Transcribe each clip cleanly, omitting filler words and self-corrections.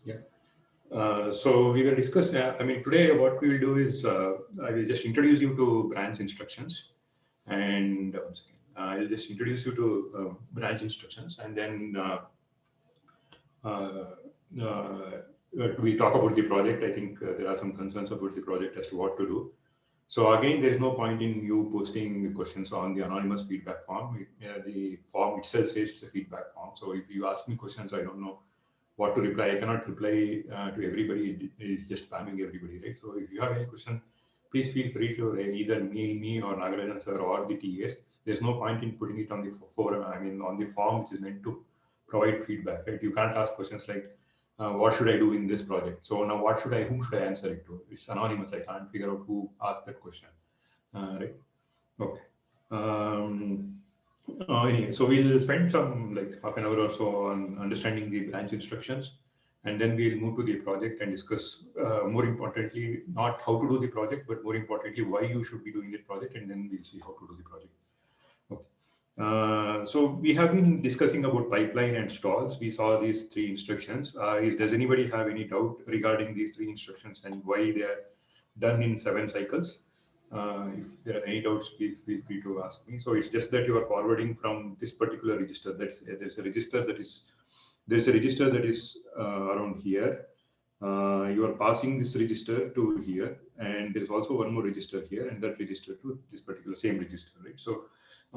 Yeah. So we will discuss. Today what we will do is I will just introduce you to branch instructions, and one second, I'll just introduce you to branch instructions, and then uh, uh, we'll talk about the project. I think there are some concerns about the project as to what to do. So again, there is no point in you posting questions on the anonymous feedback form. The form itself says it's a feedback form. So if you ask me questions, I don't know what to reply. I cannot reply to everybody. It is just spamming everybody, right? So if you have any question, please feel free to either mail me or Nagarajan sir or the TS. There's no point in putting it on the forum. On the form which is meant to provide feedback, right? You can't ask questions like, what should I do in this project? So now whom should I answer it to? It's anonymous. I can't figure out who asked that question, right? Okay. Um, anyway, so we'll spend some like half an hour or so on understanding the branch instructions, and then we'll move to the project and discuss more importantly, not how to do the project, but more importantly, why you should be doing the project, and then we'll see how to do the project. Okay. So we have been discussing about pipeline and stalls. We saw these three instructions. Does anybody have any doubt regarding these three instructions and why they are done in 7 cycles? If there are any doubts, please feel free to ask me. So it's just that you are forwarding from this particular register. There's a register that is around here. You are passing this register to here, and there is also one more register here, and that register to this particular same register, right? So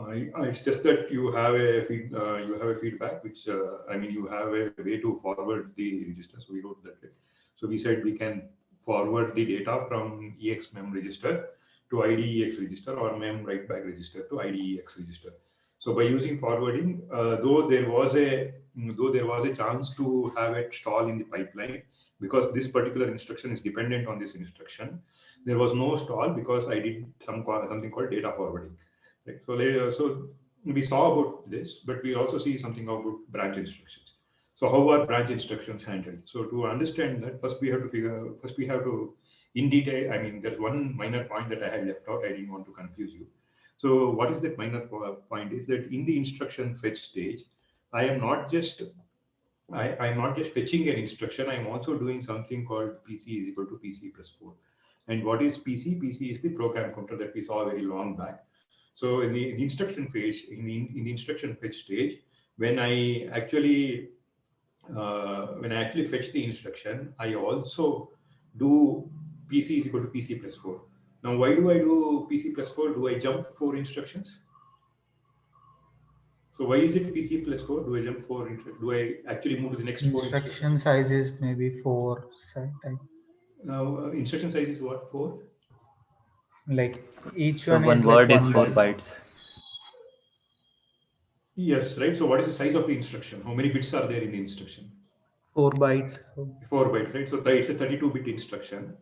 it's just that you have a feedback, which you have a way to forward the register. So we wrote that way. So we said we can forward the data from EXMEM register to IDEX register or MEM write back register to IDEX register. So by using forwarding, though there was a chance to have a stall in the pipeline because this particular instruction is dependent on this instruction, there was no stall because I did something called data forwarding. Right. So we saw about this, but we also see something about branch instructions. So how are branch instructions handled? So to understand that, first we have to in detail. There's one minor point that I had left out. I didn't want to confuse you. So what is that minor point? Is that in the instruction fetch stage, I am not just I'm not just fetching an instruction. I'm also doing something called PC is equal to PC plus 4. And what is PC? PC is the program counter that we saw very long back. So in the instruction phase, in the instruction fetch stage, when I actually fetch the instruction, I also do PC is equal to PC plus 4. Now, why do I do PC plus 4? Do I jump 4 instructions? So why is it PC plus 4? Do I jump 4 instructions? Do I actually move to the next 4 Instruction instructions? size is maybe 4 set type. Now, instruction size is what? 4? Like each So one one is like word is 1 4 byte. bytes. Yes, right. So what is the size of the instruction? How many bits are there in the instruction? 4 bytes. So 4 bytes, right? So it's a 32-bit instruction.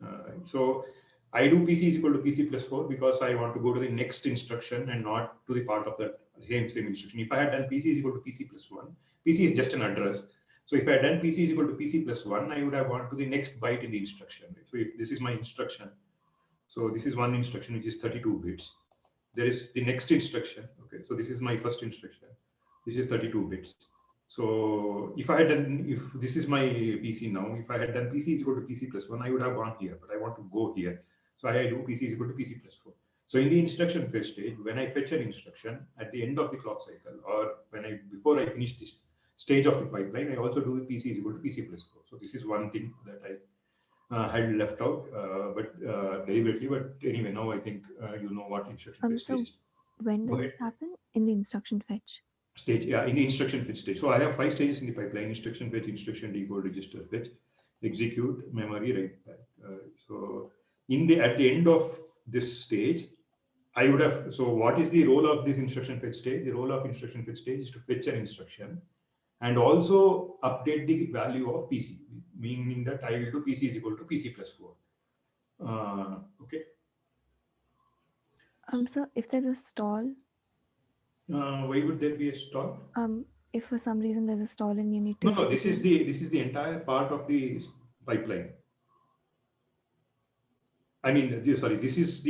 So I do PC is equal to PC plus 4 because I want to go to the next instruction and not to the part of that same instruction. If I had done PC is equal to PC plus 1, PC is just an address. So if I had done PC is equal to PC plus 1, I would have gone to the next byte in the instruction. Right? So if this is my instruction, so this is one instruction which is 32 bits. There is the next instruction. Okay, so this is my first instruction. This is 32 bits. So if this is my PC now, if I had done PC is equal to PC plus 1, I would have gone here, but I want to go here. So I do PC is equal to PC plus 4. So in the instruction fetch stage, when I fetch an instruction at the end of the clock cycle, or before I finish this stage of the pipeline, I also do PC is equal to PC plus 4. So this is one thing that I had left out, but deliberately. But anyway, now I think you know what instruction fetch stage So is. when Go does this ahead. happen? In the instruction fetch. Stage, yeah, in the instruction fetch stage. So I have 5 stages in the pipeline: instruction fetch, instruction decode, register fetch, execute, memory, write back. So at the end of this stage, I would have. So what is the role of this instruction fetch stage? The role of instruction fetch stage is to fetch an instruction and also update the value of PC, meaning that I will do PC is equal to PC plus 4. Okay. So if there's a stall, Why would there be a stall? if for some reason there's a stall and you need to No. This is the entire part of the pipeline. This is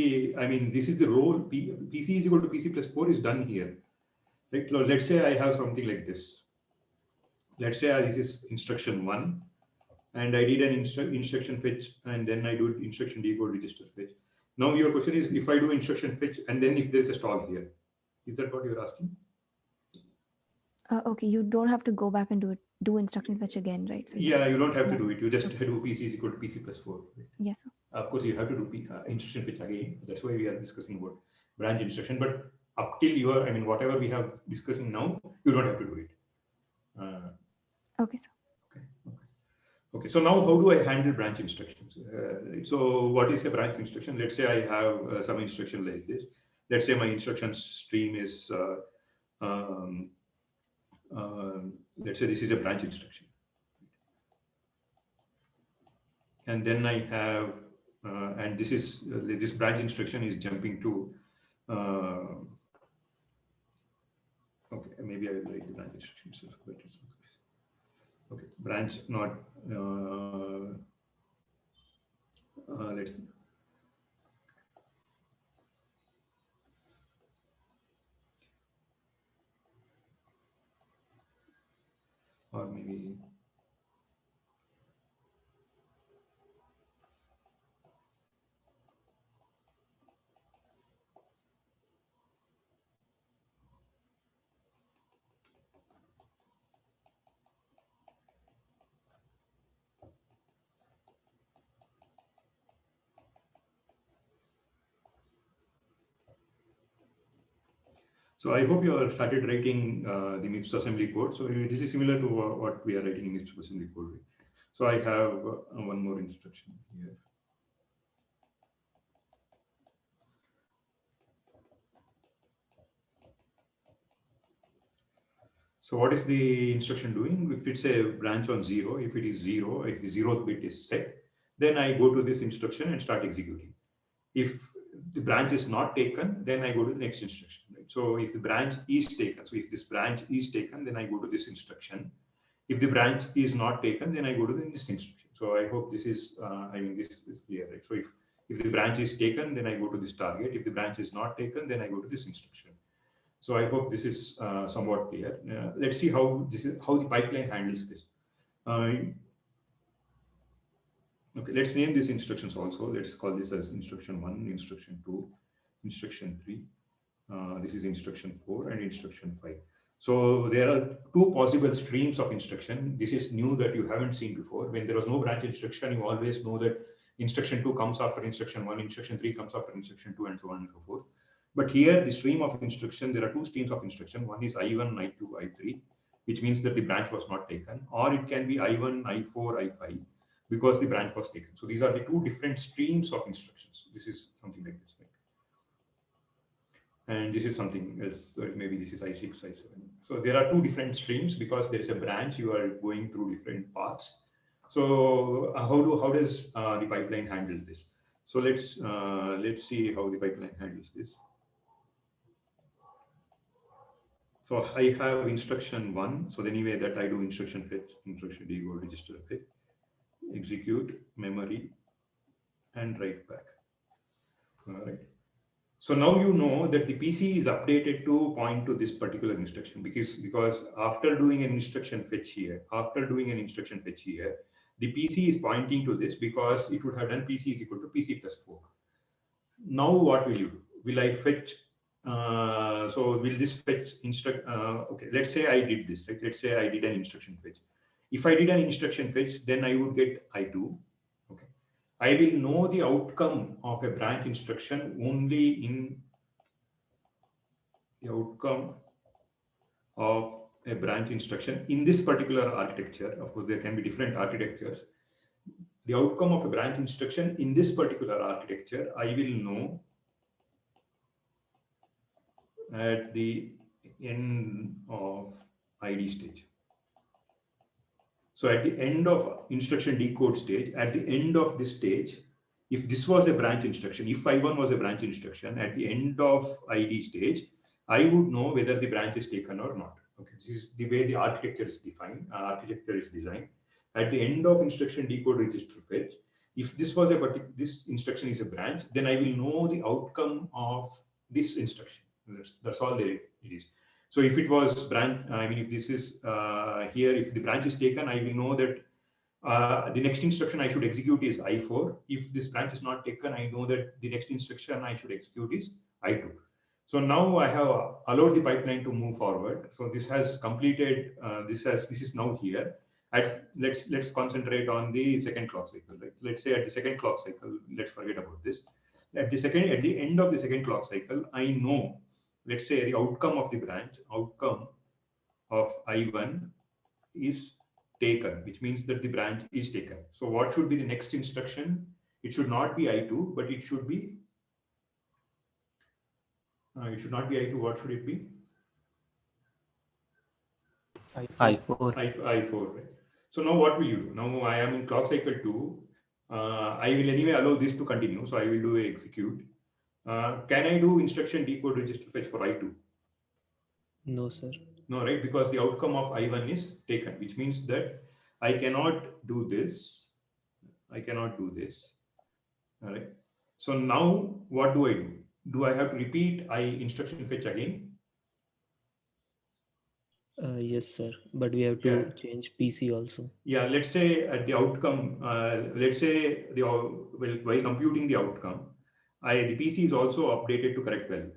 the role. PC is equal to PC plus 4 is done here. Right? So let's say I have something like this. Let's say this is instruction 1, and I did an instruction fetch, and then I do instruction decode register fetch. Now your question is, if I do instruction fetch and then if there's a stall here, is that what you're asking? Okay, you don't have to go back and do instruction fetch again, right? So Yeah, you don't have to yeah. do it. You just do PC is equal to PC plus 4. Right? Yes, sir. Of course, you have to do instruction fetch again. That's why we are discussing about branch instruction. But up till your, I mean, whatever we have discussing now, you don't have to do it. Okay, sir. Okay. So now, how do I handle branch instructions? So what is a branch instruction? Let's say I have some instruction like this. Let's say my instruction stream is, let's say this is a branch instruction. And then I have, and this is, this branch instruction is jumping to, okay, maybe I will write the branch instruction itself, but it's okay. Okay, branch not, let's, or maybe, so I hope you have started writing the MIPS assembly code. So this is similar to what we are writing in MIPS assembly code. So I have one more instruction here. So what is the instruction doing? If it's a branch on 0, if it is 0, if the 0th bit is set, then I go to this instruction and start executing. If the branch is not taken, then I go to the next instruction. Right? So if the branch is taken, so if this branch is taken, then I go to this instruction. If the branch is not taken, then I go to this instruction. So I hope this is, I mean, this is clear, right? So if the branch is taken, then I go to this target. If the branch is not taken, then I go to this instruction. So I hope this is somewhat clear. Let's see how the pipeline handles this. Okay, let's name these instructions also. Let's call this as instruction 1, instruction 2, instruction 3. This is instruction 4 and instruction 5. So there are 2 possible streams of instruction. This is new that you haven't seen before. When there was no branch instruction, you always know that instruction 2 comes after instruction 1, instruction 3 comes after instruction 2, and so on and so forth. But here, the stream of instruction, there are 2 streams of instruction. One is I1, I2, I3, which means that the branch was not taken, or it can be I1, I4, I5, because the branch was taken. So these are the 2 different streams of instructions. This is something like this, right? And this is something else. So maybe this is I6, I7. So there are 2 different streams because there is a branch. You are going through different paths. So how does the pipeline handle this? So let's see how the pipeline handles this. So I have instruction 1. So anyway, that I do instruction fetch, instruction decode, register fetch, execute, memory, and write back. All right. So now you know that the PC is updated to point to this particular instruction because after doing an instruction fetch here, the PC is pointing to this because it would have done PC is equal to PC plus 4. Now what will you do? Will I fetch? So will this fetch instruct? Okay, let's say I did this. Right? Let's say I did an instruction fetch. If I did an instruction fetch, then I would get I2. Okay, I will know the outcome of a branch instruction only in the outcome of a branch instruction in this particular architecture. Of course, there can be different architectures. The outcome of a branch instruction in this particular architecture, I will know at the end of ID stage. So at the end of instruction decode stage, at the end of this stage, if this was a branch instruction, if I1 was a branch instruction, at the end of ID stage, I would know whether the branch is taken or not. Okay, this is the way the architecture is defined, architecture is designed. At the end of instruction decode register fetch, if this was this instruction is a branch, then I will know the outcome of this instruction. That's all it is. So if it was branch, I mean, if this is here, if the branch is taken, I will know that The next instruction I should execute is I4. If this branch is not taken, I know that the next instruction I should execute is I2. So now I have allowed the pipeline to move forward. So this has completed. This is now here. Let's concentrate on the second clock cycle. Right? Let's say at the second clock cycle, let's forget about this. At the end of the second clock cycle, I know. Let's say the outcome of the branch, outcome of I1 is taken, which means that the branch is taken. So what should be the next instruction? It should not be I2, but it should be. It should not be I2. What should it be? I4. I4, right? So now what will you do? Now I am in clock cycle 2. I will anyway allow this to continue. So I will do a execute. Can I do instruction decode register fetch for I2? No, sir. No, right? Because the outcome of I1 is taken, which means that I cannot do this. I cannot do this. All right. So now what do I do? Do I have to repeat instruction fetch again? Yes, sir. But we have to change PC also. Yeah. Let's say at the outcome, let's say while computing the outcome, the PC is also updated to correct value.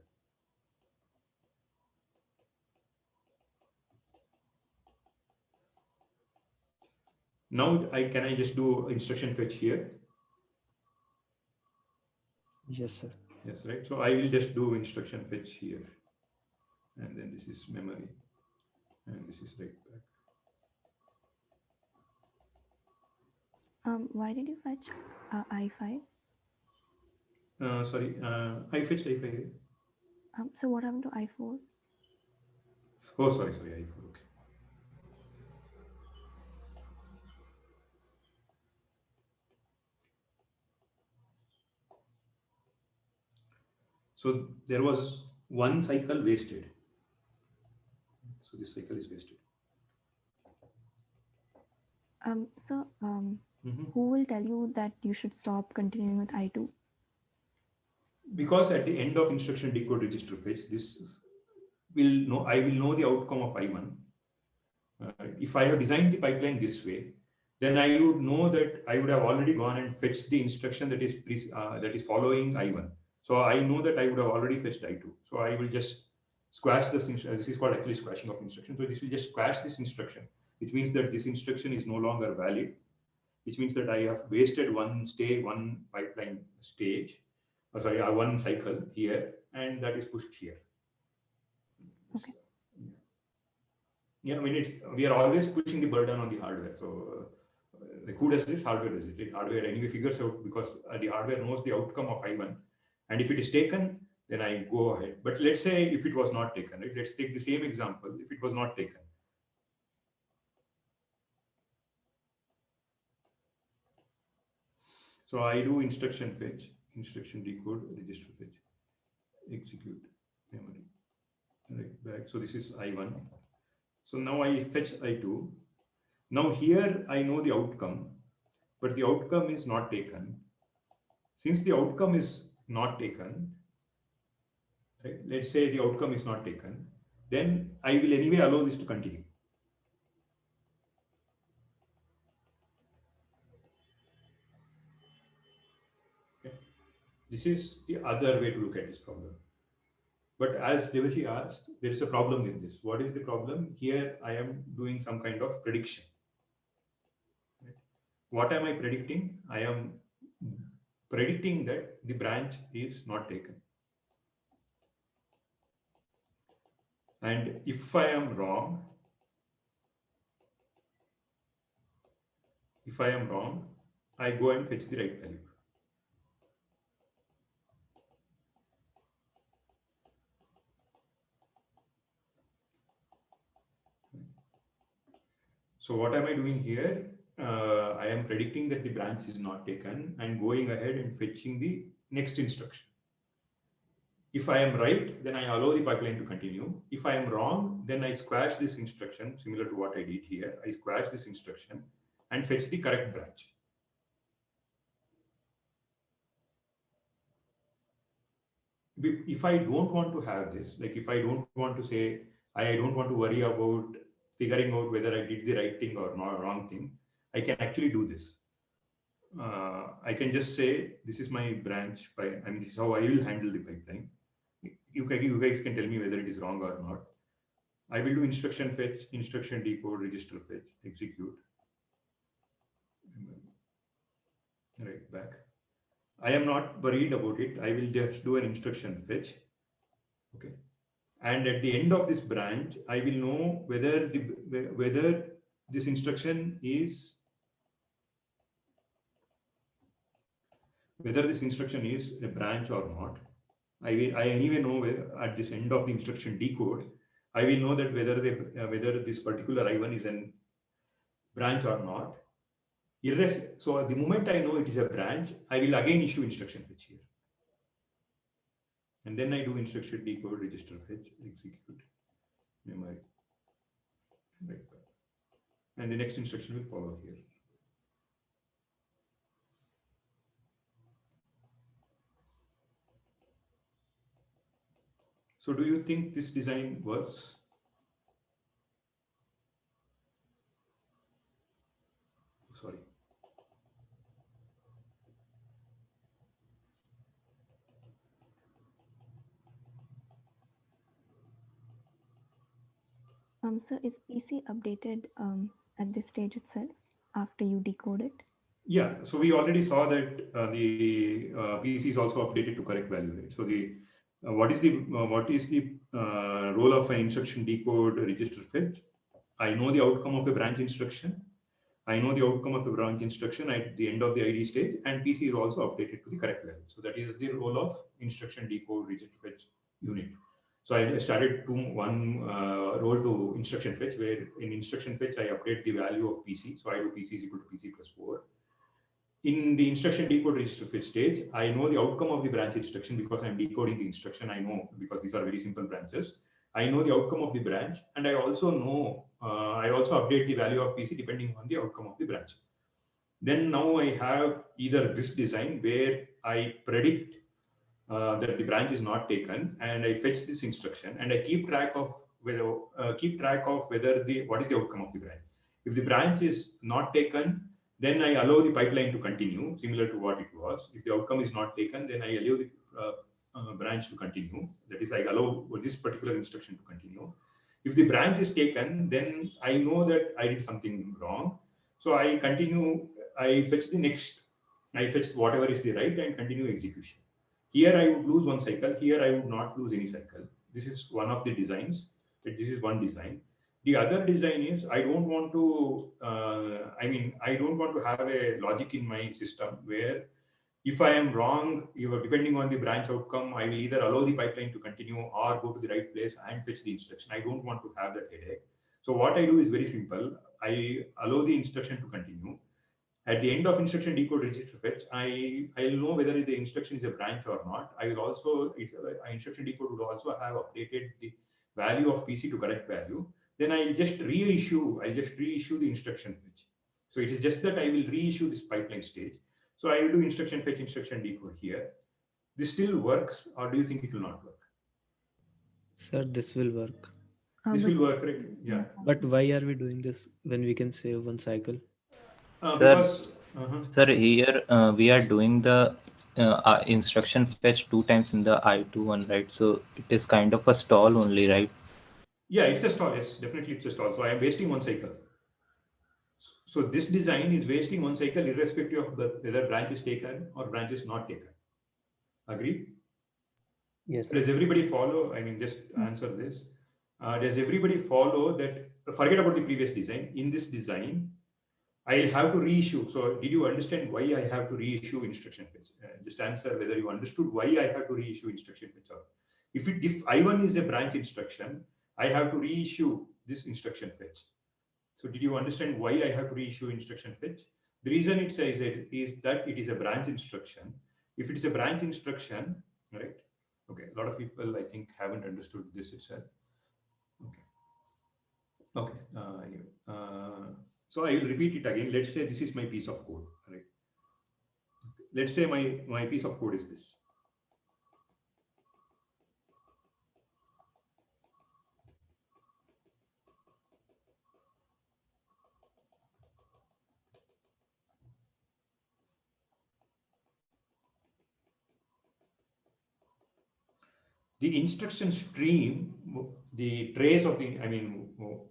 Now can I just do instruction fetch here? Yes, sir. Yes, right. So I will just do instruction fetch here, and then this is memory, and this is write back. Why did you fetch I5? Sorry, I fetched I5. So what happened to I4? Oh, sorry, I4. Okay. So there was one cycle wasted. So this cycle is wasted. So who will tell you that you should stop continuing with I2? Because at the end of instruction decode register fetch, I will know the outcome of I1. If I have designed the pipeline this way, then I would know that I would have already gone and fetched the instruction that is following I1. So I know that I would have already fetched I2. So I will just squash this. This is called actually squashing of instruction. So this will just squash this instruction, which means that this instruction is no longer valid, which means that I have wasted one pipeline stage, one cycle here, and that is pushed here. Okay. Yeah, I mean, we are always pushing the burden on the hardware. So like who does this? Hardware does it. Like hardware anyway figures out, because the hardware knows the outcome of I1. And if it is taken, then I go ahead. But let's say if it was not taken, right? Let's take the same example. If it was not taken. So I do instruction fetch, instruction decode, register fetch, execute, memory, right back. So this is I1. So now I fetch I2. Now here I know the outcome, but the outcome is not taken. Since the outcome is not taken, right? Let's say the outcome is not taken, then I will anyway allow this to continue. Okay. This is the other way to look at this problem. But as Devashi asked, there is a problem with this. What is the problem? Here I am doing some kind of prediction. Right? What am I predicting? I am predicting that the branch is not taken. And if I am wrong, I go and fetch the right value. So what am I doing here? I am predicting that the branch is not taken and going ahead and fetching the next instruction. If I am right, then I allow the pipeline to continue. If I am wrong, then I squash this instruction, similar to what I did here. I squash this instruction and fetch the correct branch. If I don't want to have this, like if I don't want to say, I don't want to worry about figuring out whether I did the right thing or not wrong thing, I can actually do this. I can just say, this is my branch, this is how I will handle the pipeline. You guys can tell me whether it is wrong or not. I will do instruction fetch, instruction decode, register fetch, execute. Right back. I am not worried about it. I will just do an instruction fetch. Okay. And at the end of this branch, I will know whether this instruction is a branch or not. I anyway know at this end of the instruction decode, I will know that whether this particular I1 is a branch or not. So the moment I know it is a branch, I will again issue instruction fetch here. And then I do instruction decode, register fetch, execute, memory. Right. And the next instruction will follow here. So do you think this design works? Sorry. So is PC updated at this stage itself after you decode it? Yeah, so we already saw that the PC is also updated to correct value, right? So the what is the role of an instruction decode register fetch? I know the outcome of a branch instruction. I know the outcome of a branch instruction at the end of the ID stage, and PC is also updated to the correct value. So that is the role of instruction decode register fetch unit. So I started one role to instruction fetch, where in instruction fetch I update the value of PC. So I do PC is equal to PC plus 4. In the instruction decode register fetch stage, I know the outcome of the branch instruction because I'm decoding the instruction. I know because these are very simple branches. I know the outcome of the branch, and I also know, I also update the value of PC depending on the outcome of the branch. Then now I have either this design where I predict that the branch is not taken, and I fetch this instruction, and I keep track of whether what is the outcome of the branch. If the branch is not taken, then I allow the pipeline to continue, similar to what it was. If the outcome is not taken, then I allow the branch to continue. That is, I allow this particular instruction to continue. If the branch is taken, then I know that I did something wrong. So I continue, I fetch whatever is the right and continue execution. Here I would lose one cycle. Here I would not lose any cycle. This is one of the designs. This is one design. The other design is I don't want to. I don't want to have a logic in my system where if I am wrong, depending on the branch outcome, I will either allow the pipeline to continue or go to the right place and fetch the instruction. I don't want to have that headache. So what I do is very simple. I allow the instruction to continue. At the end of instruction decode register fetch, I'll know whether the instruction is a branch or not. I will also, instruction decode would also have updated the value of PC to correct value. Then I'll just reissue the instruction fetch. So it is just that I will reissue this pipeline stage. So I will do instruction fetch, instruction decode here. This still works, or do you think it will not work? Sir, this will work. This will work, right? Yeah. But why are we doing this when we can save one cycle? Sir, here we are doing the instruction fetch 2 times in the I2 one, right? So it is kind of a stall only, right? Yeah, it's a stall. Yes, definitely it's a stall. So I am wasting one cycle. So this design is wasting one cycle irrespective of whether branch is taken or branch is not taken. Agreed? Yes. Does everybody follow? Just answer this. Does everybody follow that? Forget about the previous design. In this design, I'll have to reissue. So did you understand why I have to reissue instruction fetch? Just answer whether you understood why I have to reissue instruction fetch. Or if I1 is a branch instruction, I have to reissue this instruction fetch. So did you understand why I have to reissue instruction fetch? The reason it says it is that it is a branch instruction. If it is a branch instruction, right? Okay, a lot of people I think haven't understood this itself. Okay. So I will repeat it again. Let's say this is my piece of code, right? Let's say my piece of code is this. the instruction stream, the trace of the,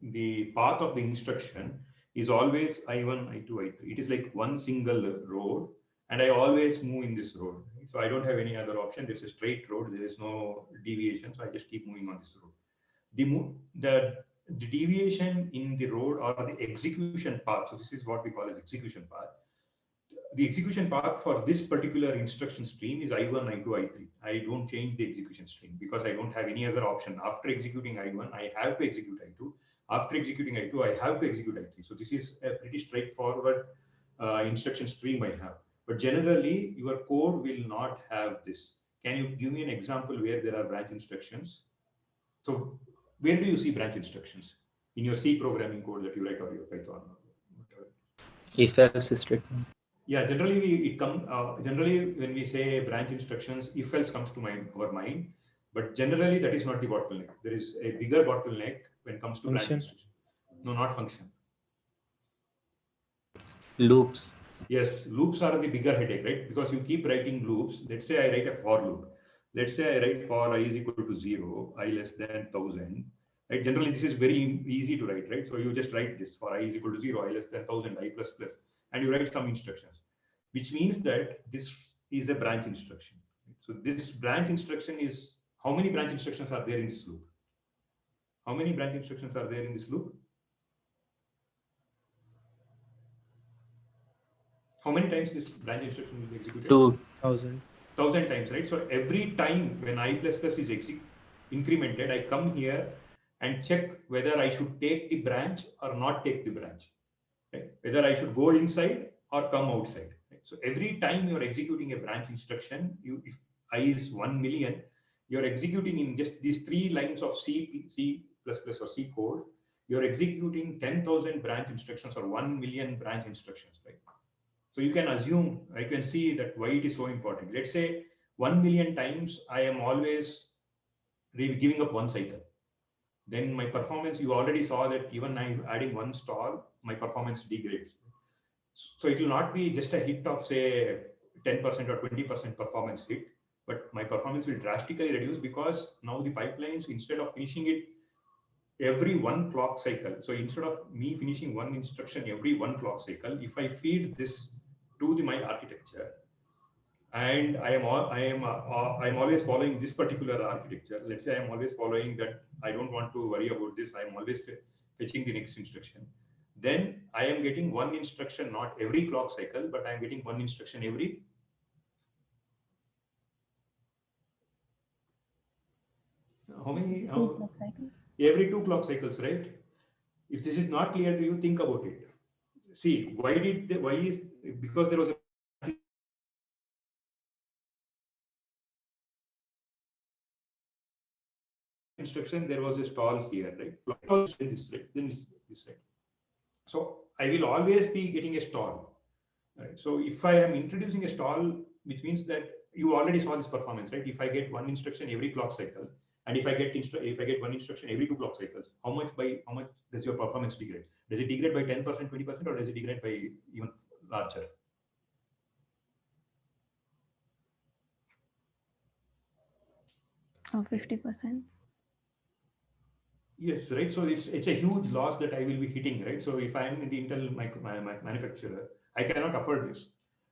the path of the instruction is always I1, I2, I3. It is like one single road, and I always move in this road. So I don't have any other option. There's a straight road. There is no deviation. So I just keep moving on this road. The deviation in the road or the execution path. So this is what we call as execution path. The execution path for this particular instruction stream is I1, I2, I3. I don't change the execution stream because I don't have any other option. After executing I1, I have to execute I2. After executing I2, I have to execute I3. So this is a pretty straightforward instruction stream I have. But generally, your code will not have this. Can you give me an example where there are branch instructions? So where do you see branch instructions? In your C programming code that you write or your Python? If else statement. Yeah, generally generally when we say branch instructions, if else comes to our mind, but generally that is not the bottleneck. There is a bigger bottleneck when it comes to branch instructions. No, not function. Loops. Yes, loops are the bigger headache, right? Because you keep writing loops. Let's say I write a for loop. Let's say I write for I is equal to 0, I less than 1000. Right? Generally, this is very easy to write, right? So you just write this for I is equal to 0, I less than 1000, I plus plus, and you write some instructions, which means that this is a branch instruction. So this branch instruction is, how many branch instructions are there in this loop? How many branch instructions are there in this loop? How many times this branch instruction will be executed? 2000. 1000 times, right? So every time when I plus plus is incremented, I come here and check whether I should take the branch or not take the branch, right? Whether I should go inside or come outside. Right? So every time you're executing a branch instruction, if I is 1 million, you're executing in just these 3 lines of C++ or C code, you're executing 10,000 branch instructions or 1 million branch instructions, right? So you can assume, I can see that why it is so important. Let's say 1 million times I am always giving up one cycle. Then my performance, you already saw that even I'm adding one stall, my performance degrades. So it will not be just a hit of say 10% or 20% performance hit, but my performance will drastically reduce because now the pipelines, instead of finishing it every 1 clock cycle, so instead of me finishing one instruction every 1 clock cycle, if I feed this to my architecture, and I'm always following this particular architecture. Let's say I'm always following that. I don't want to worry about this. I'm always fetching the next instruction. Then I am getting one instruction, not every clock cycle, but I'm getting one instruction every. How many? 2 clock cycles. Every 2 clock cycles, right? If this is not clear to you, think about it. See, because there was a instruction, there was a stall here, right? This, right? Then this, right? So I will always be getting a stall, right? So if I am introducing a stall, which means that you already saw this performance, right? If I get one instruction every clock cycle, and if I get one instruction every 2 clock cycles, how much does your performance degrade? Does it degrade by 10%, 20%, or does it degrade by even larger? Oh, 50%. Yes, right. So it's a huge loss that I will be hitting, right? So if I'm in the Intel manufacturer, I cannot afford this.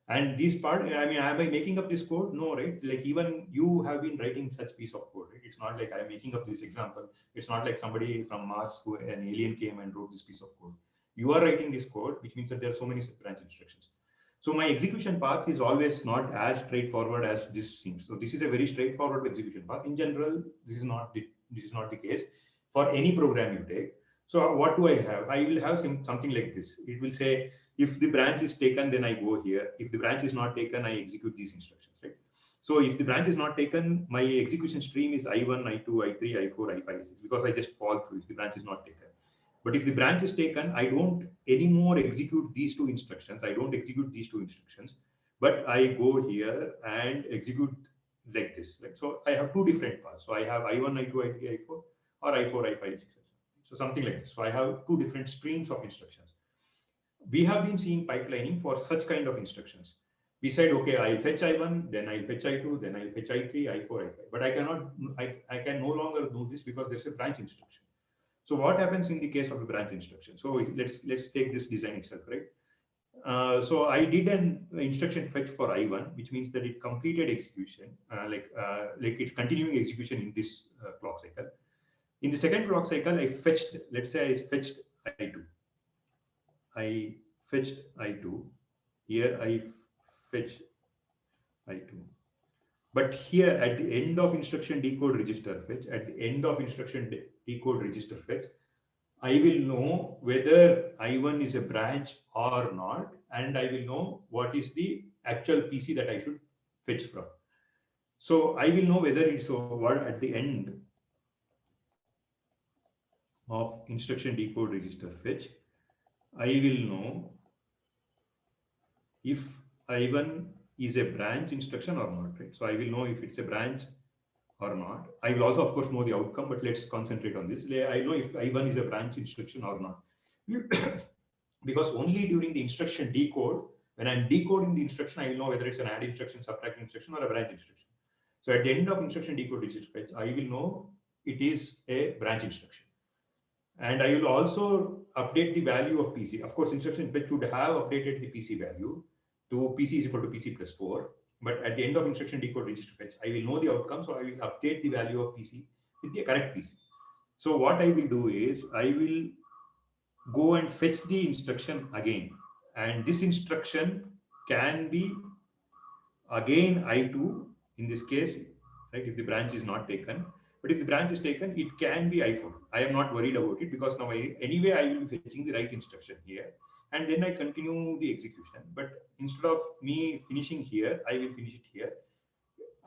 And this part, I mean, am I making up this code? No, right? Like even you have been writing such piece of code, right? It's not like I'm making up this example. It's not like somebody from Mars an alien came and wrote this piece of code. You are writing this code, which means that there are so many branch instructions. So my execution path is always not as straightforward as this seems. So this is a very straightforward execution path. In general, this is not the case for any program you take. So what do I have? I will have something like this. It will say, if the branch is taken, then I go here. If the branch is not taken, I execute these instructions, right? So if the branch is not taken, my execution stream is I1, I2, I3, I4, I5, I6, because I just fall through if the branch is not taken. But if the branch is taken, I don't anymore execute these 2 instructions. I don't execute these 2 instructions, but I go here and execute like this, right? So I have 2 different paths. So I have I1, I2, I3, I4, or I4, I5, I6. So something like this. So I have 2 different streams of instructions. We have been seeing pipelining for such kind of instructions. Beside, okay, I'll fetch I1, then I'll fetch I2, then I'll fetch I3, I4, I5. But I cannot, I can no longer do this because there's a branch instruction. So what happens in the case of a branch instruction? So let's take this design itself, right? So I did an instruction fetch for I1, which means that it completed execution, like it's continuing execution in this clock cycle. In the second clock cycle, I fetched, let's say I fetched I2. I fetched I2. Here I fetch I2. But here at the end of instruction decode register fetch, at the end of instruction decode register fetch, I will know whether I1 is a branch or not, and I will know what is the actual PC that I should fetch from. So I will know whether it's what at the end of instruction decode register fetch, I will know if I1 is a branch instruction or not, right? So I will know if it's a branch or not. I will also, of course, know the outcome, but let's concentrate on this. I know if I1 is a branch instruction or not. Because only during the instruction decode, when I'm decoding the instruction, I will know whether it's an add instruction, subtract instruction, or a branch instruction. So at the end of instruction decode register fetch, I will know it is a branch instruction. And I will also update the value of PC. Of course, instruction fetch would have updated the PC value to PC is equal to PC plus 4. But at the end of instruction decode register fetch, I will know the outcome. So I will update the value of PC with the correct PC. So what I will do is I will go and fetch the instruction again. And this instruction can be again I2 in this case, right? If the branch is not taken. But if the branch is taken, it can be I4. I am not worried about it because now anyway, I will be fetching the right instruction here. And then I continue the execution. But instead of me finishing here, I will finish it here.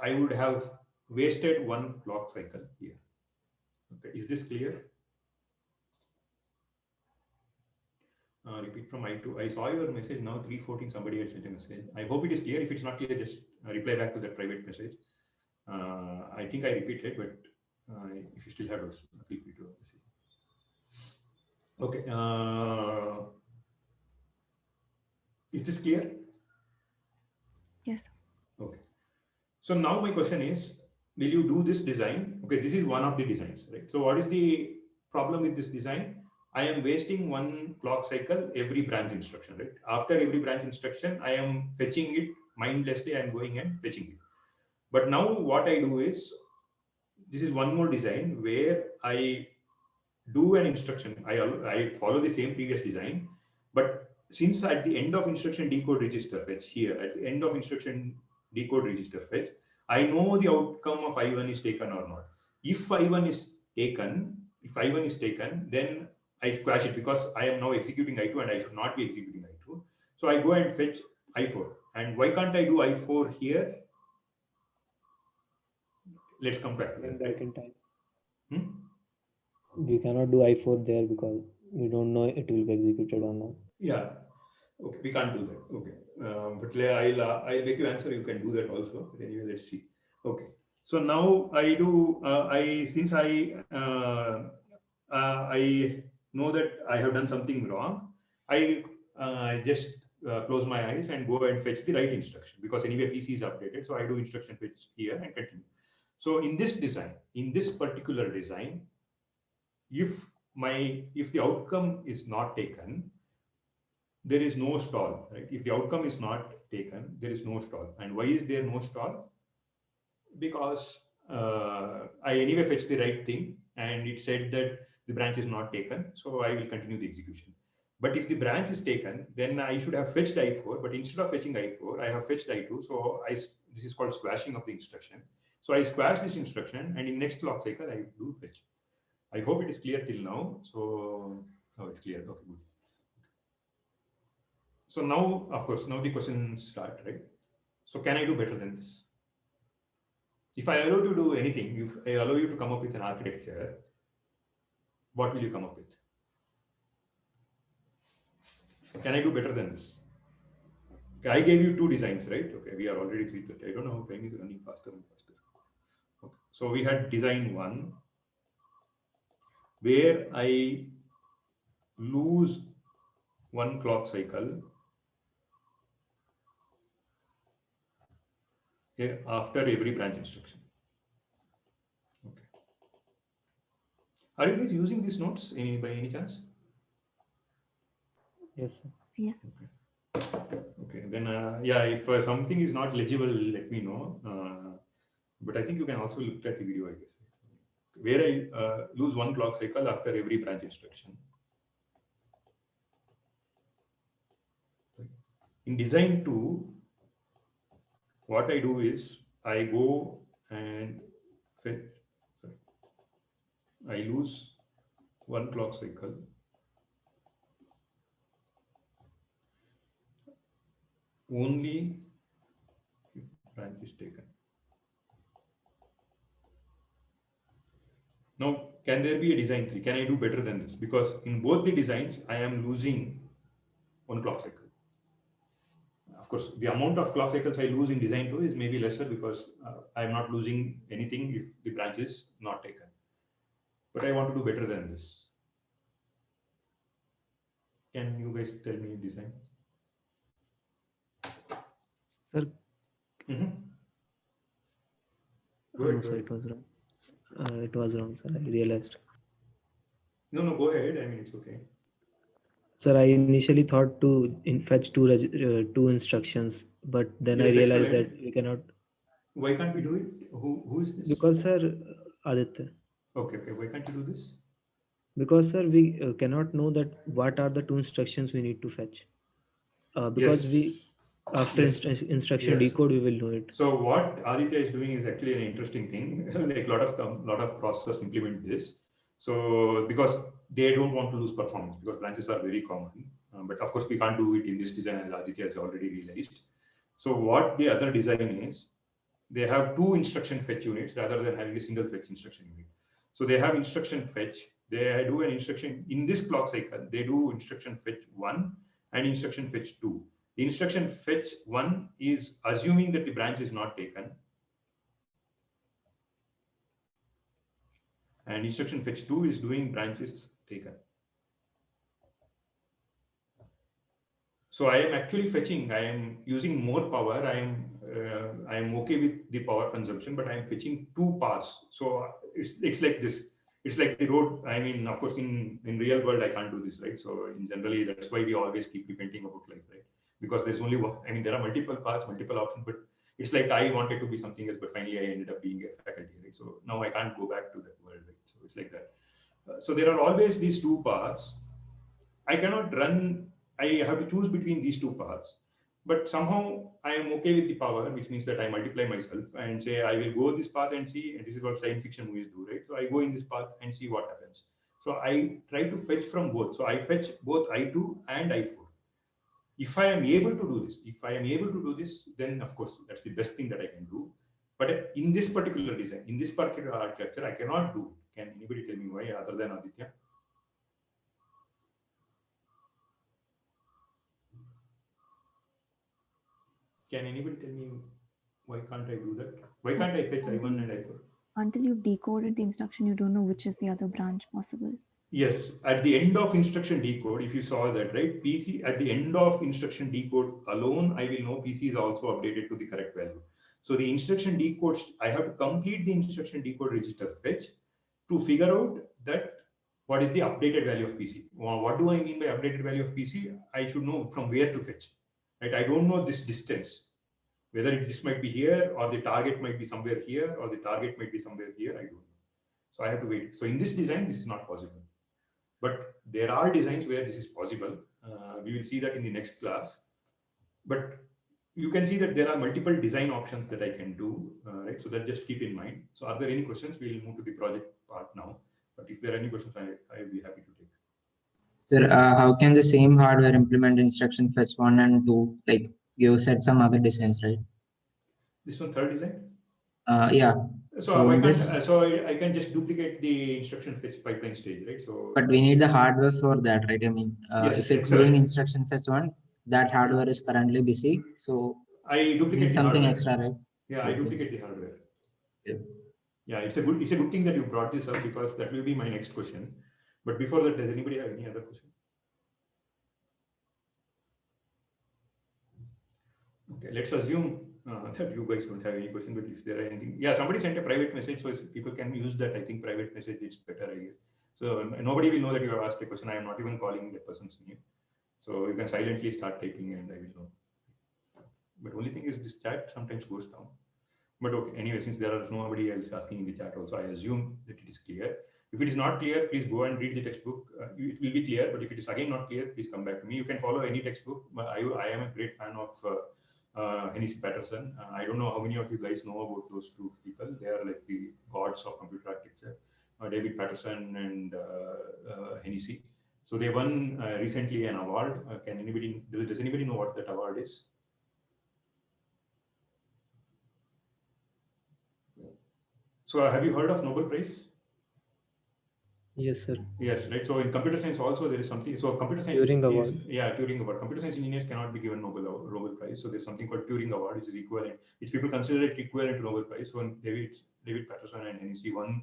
I would have wasted one clock cycle here. Okay, is this clear? Repeat from I2. I saw your message now 3:14. Somebody had sent a message. I hope it is clear. If it's not clear, just reply back to that private message. I think I repeated, but if you still have those, feel free to message. Okay. Is this clear? Yes. Okay. So now my question is, will you do this design? Okay, this is one of the designs, right? So what is the problem with this design? I am wasting one clock cycle every branch instruction, right? After every branch instruction, I am fetching it mindlessly. I am going and fetching it. But now what I do is, this is one more design where I do an instruction. I follow the same previous design, but since at the end of instruction decode register fetch here, at the end of instruction decode register fetch, I know the outcome of I1 is taken or not. If I1 is taken, then I squash it because I am now executing I2 and I should not be executing I2. So I go and fetch I4. And why can't I do I4 here? Let's come back to that. Back in time. Hmm? We cannot do I4 there because we don't know it will be executed or not. Yeah. Okay, we can't do that. Okay. But I'll make you answer. You can do that also. But anyway, let's see. Okay. So now I do. Since I know that I have done something wrong, I just close my eyes and go and fetch the right instruction because anyway PC is updated. So I do instruction fetch here and continue. So in this design, in this particular design, if the outcome is not taken, there is no stall, right? If the outcome is not taken, there is no stall. And why is there no stall? Because I anyway fetched the right thing and it said that the branch is not taken. So I will continue the execution. But if the branch is taken, then I should have fetched I4. But instead of fetching I4, I have fetched I2. So this is called squashing of the instruction. So I squash this instruction and in next clock cycle, I do fetch. I hope it is clear till now. So, it's clear. Okay, good. So now, of course, now the questions start, right? So can I do better than this? If I allow you to do anything, if I allow you to come up with an architecture, what will you come up with? Can I do better than this? Okay, I gave you two designs, right? Okay, we are already 3:30. I don't know how time is running faster and faster. Okay, so we had design one, where I lose one clock cycle after every branch instruction. Okay. Are you guys using these notes by any chance? Yes, sir. Yes. Okay, then yeah, if something is not legible, let me know. But I think you can also look at the video, I guess. Where I lose one clock cycle after every branch instruction. In design 2, what I do is I go and fetch, sorry, I lose one clock cycle only if branch is taken. Now, can there be a design 3? Can I do better than this? Because in both the designs, I am losing one clock cycle. Of course, the amount of clock cycles I lose in design 2 is maybe lesser because I am not losing anything if the branch is not taken. But I want to do better than this. Can you guys tell me design? Sir, Mm-hmm. no, sir, it was wrong. It was wrong, sir. I realized. No, go ahead. I mean, it's okay. Sir, I initially thought to fetch two instructions, but then Yes, I realized excellent. that we cannot. Why can't we do it? Who is this? Because, sir, Aditya. Okay. Why can't you do this? Because, sir, we cannot know that what are the two instructions we need to fetch. Because Yes. after Yes. instruction Yes. decode, we will know it. So what Aditya is doing is actually an interesting thing. Like lot of processors implement this. So because they don't want to lose performance because branches are very common. But of course we can't do it in this design as Aditya has already realized. So what the other design is, they have two instruction fetch units rather than having a single fetch instruction unit. So they have instruction fetch. They do an instruction in this clock cycle. They do instruction fetch 1 and instruction fetch 2. The instruction fetch 1 is assuming that the branch is not taken. And instruction fetch 2 is doing branches taken. So I am actually fetching, I am using more power. I am okay with the power consumption, but I am fetching 2 paths. So it's like this. It's like the road. I mean, of course, in real world, I can't do this, right? So in generally, that's why we always keep repenting about life, right? Because there's only one. I mean, there are multiple paths, multiple options, but it's like I wanted to be something else, but finally I ended up being a faculty, right? So now I can't go back to that world, right? So it's like that. So there are always these 2 paths. I cannot run. I have to choose between these 2 paths. But somehow I am okay with the power, which means that I multiply myself and say I will go this path and see. And this is what science fiction movies do, right? So I go in this path and see what happens. So I try to fetch from both. So I fetch both I2 and I4. If I am able to do this, then of course that's the best thing that I can do. But in this particular design, in this particular architecture, I cannot do. Can anybody tell me why other than Aditya? Can anybody tell me why can't I do that? Why can't I fetch I1 and I4? Until you've decoded the instruction, you don't know which is the other branch possible. Yes, at the end of instruction decode, if you saw that, right? PC at the end of instruction decode alone, I will know PC is also updated to the correct value. So the instruction decode, I have to complete the instruction decode register fetch to figure out that what is the updated value of PC. What do I mean by updated value of PC? I should know from where to fetch, right? I don't know this distance. Whether this might be here or the target might be somewhere here or the target might be somewhere here, I don't know. So I have to wait. So in this design, this is not possible. But there are designs where this is possible. We will see that in the next class. But you can see that there are multiple design options that I can do, right? So that just keep in mind. So are there any questions? We'll move to the project part now. But if there are any questions, I will be happy to take. Sir, how can the same hardware implement instruction fetch 1 and 2? Like you said some other designs, right? This one, third design? Yeah. So I can just duplicate the instruction fetch pipeline stage, right? So, but we need the hardware for that, right? I mean, yes, if it's doing instruction fetch 1, that hardware is currently busy. So I duplicate something hardware. extra, right? Yeah, okay. I duplicate the hardware. Yeah. Yeah, it's a good thing that you brought this up because that will be my next question. But before that, does anybody have any other question? Okay, let's assume that you guys don't have any question, but if there are anything, yeah, somebody sent a private message, so people can use that. I think private message is better, I guess. So nobody will know that you have asked a question. I am not even calling that person's name. So you can silently start typing and I will know. But only thing is this chat sometimes goes down. But okay, anyway, since there is nobody else asking in the chat also, I assume that it is clear. If it is not clear, please go and read the textbook. It will be clear, but if it is again not clear, please come back to me. You can follow any textbook. I am a great fan of Hennessy Patterson. I don't know how many of you guys know about those two people. They are like the gods of computer architecture, David Patterson and Hennessy. So they won recently an award. Does anybody know what that award is? So have you heard of Nobel Prize? Yes, sir. Yes, right. So in computer science also there is something. So computer science Turing Award. Yeah, Turing Award. Computer science engineers cannot be given Nobel Prize. So there's something called Turing Award, which is equivalent, which people consider it equivalent to Nobel Prize. So David Patterson and Hennessy won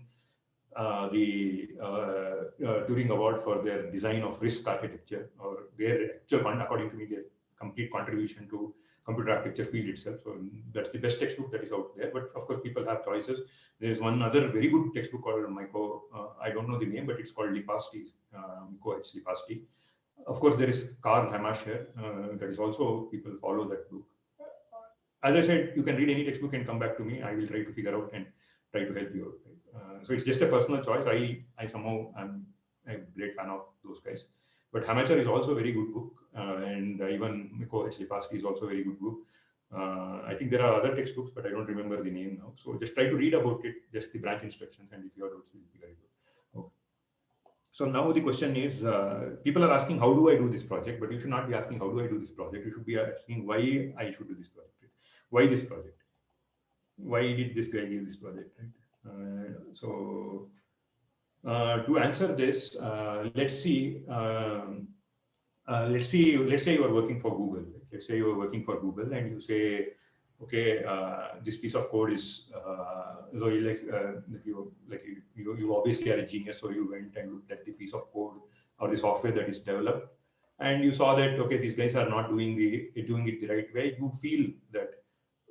the Turing Award for their design of RISC architecture, or their actual, according to me, their complete contribution to computer architecture field itself. So that's the best textbook that is out there. But of course, people have choices. There's one other very good textbook called Miko. I don't know the name, but it's called Lipasti. Miko H. Lipasti. Of course, there is Karl Hammascher. That is also, people follow that book. As I said, you can read any textbook and come back to me. I will try to figure out and try to help you out. So it's just a personal choice. I somehow am a great fan of those guys. But Hammacher is also a very good book, and even Miko H. Lipasti is also a very good book. I think there are other textbooks, but I don't remember the name now. So just try to read about it, just the branch instructions, and if you are also, will be very good. Okay. So now the question is, people are asking, how do I do this project? But you should not be asking, how do I do this project? You should be asking why I should do this project. Right? Why this project? Why did this guy give this project? Right? To answer this, let's say you are working for Google. Right? Let's say you are working for Google and you say, okay, this piece of code is, so you obviously are a genius, so you went and looked at the piece of code or the software that is developed, and you saw that, okay, these guys are not doing it the right way. You feel that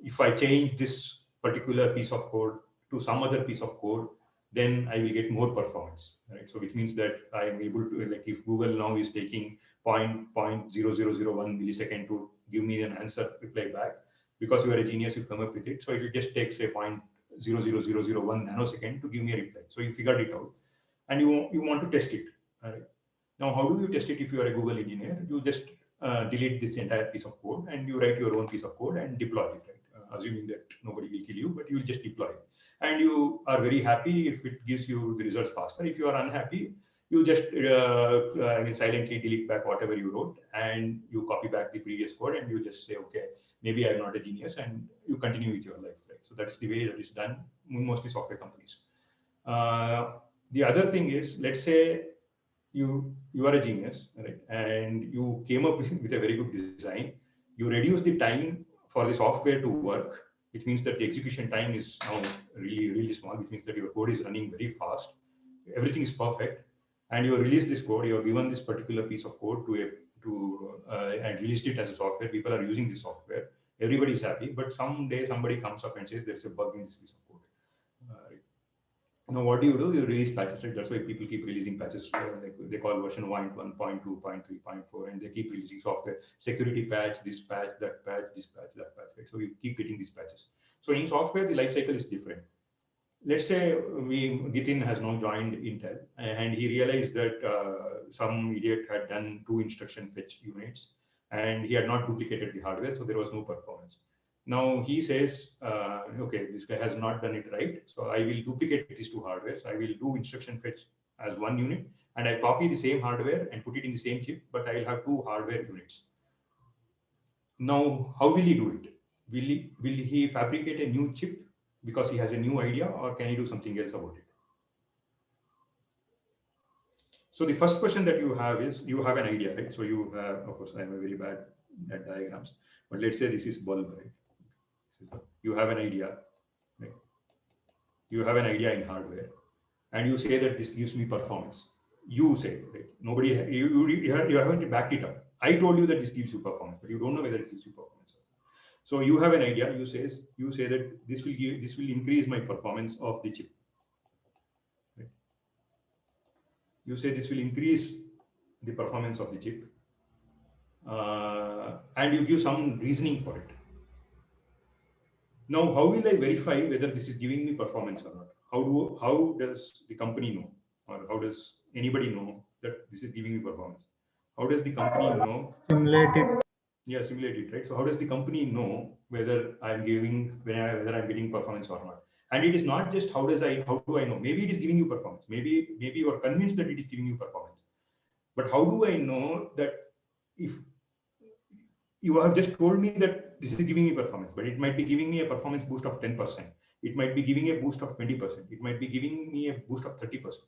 if I change this particular piece of code to some other piece of code, then I will get more performance, right? So which means that I am able to, like, if Google now is taking 0.0001 millisecond to give me an answer reply back, because you are a genius, you come up with it. So it will just take, say, 0.00001 nanosecond to give me a reply. So you figured it out, and you want to test it. Right? Now, how do you test it if you are a Google engineer? You just delete this entire piece of code and you write your own piece of code and deploy it, right? Assuming that nobody will kill you, but you will just deploy it. And you are very happy if it gives you the results faster. If you are unhappy, you just silently delete back whatever you wrote, and you copy back the previous code, and you just say, okay, maybe I'm not a genius, and you continue with your life, right? So that's the way that is done in mostly software companies. The other thing is, let's say you are a genius, right? And you came up with a very good design. You reduce the time for the software to work, which means that the execution time is now really, really small, which means that your code is running very fast. Everything is perfect. And you release this code, you have given this particular piece of code and released it as a software. People are using this software. Everybody is happy, but someday somebody comes up and says there's a bug in this piece of code. Now, what do? You release patches, right? That's why people keep releasing patches. Like they call version 1.1, 0.2, 0.3, 0.4, and they keep releasing software. Security patch, this patch, that patch, this patch, that patch, right? So you keep getting these patches. So in software, the life cycle is different. Let's say Gitin has now joined Intel, and he realized that some idiot had done 2 instruction fetch units, and he had not duplicated the hardware, so there was no performance. Now he says, okay, this guy has not done it right, so I will duplicate these 2 hardwares. I will do instruction fetch as 1 unit, and I copy the same hardware and put it in the same chip, but I will have 2 hardware units. Now, how will he do it? Will he fabricate a new chip because he has a new idea, or can he do something else about it? So the first question that you have is, you have an idea, right? So you have, of course, I'm very bad at diagrams, but let's say this is bulb, right? You have an idea, right? You have an idea in hardware, and you say that this gives me performance. You say, right? Nobody, you haven't backed it up. I told you that this gives you performance, but you don't know whether it gives you performance. So you have an idea. You say that this will increase my performance of the chip. Right? You say this will increase the performance of the chip, and you give some reasoning for it. Now, how will I verify whether this is giving me performance or not? How does the company know, or how does anybody know that this is giving me performance? How does the company know? Simulate it. Yeah, simulate it, right? So how does the company know whether I'm whether I'm getting performance or not? And it is not just how do I know? Maybe it is giving you performance. Maybe you are convinced that it is giving you performance. But how do I know that if you have just told me that this is giving me performance, but it might be giving me a performance boost of 10%. It might be giving a boost of 20%. It might be giving me a boost of 30%.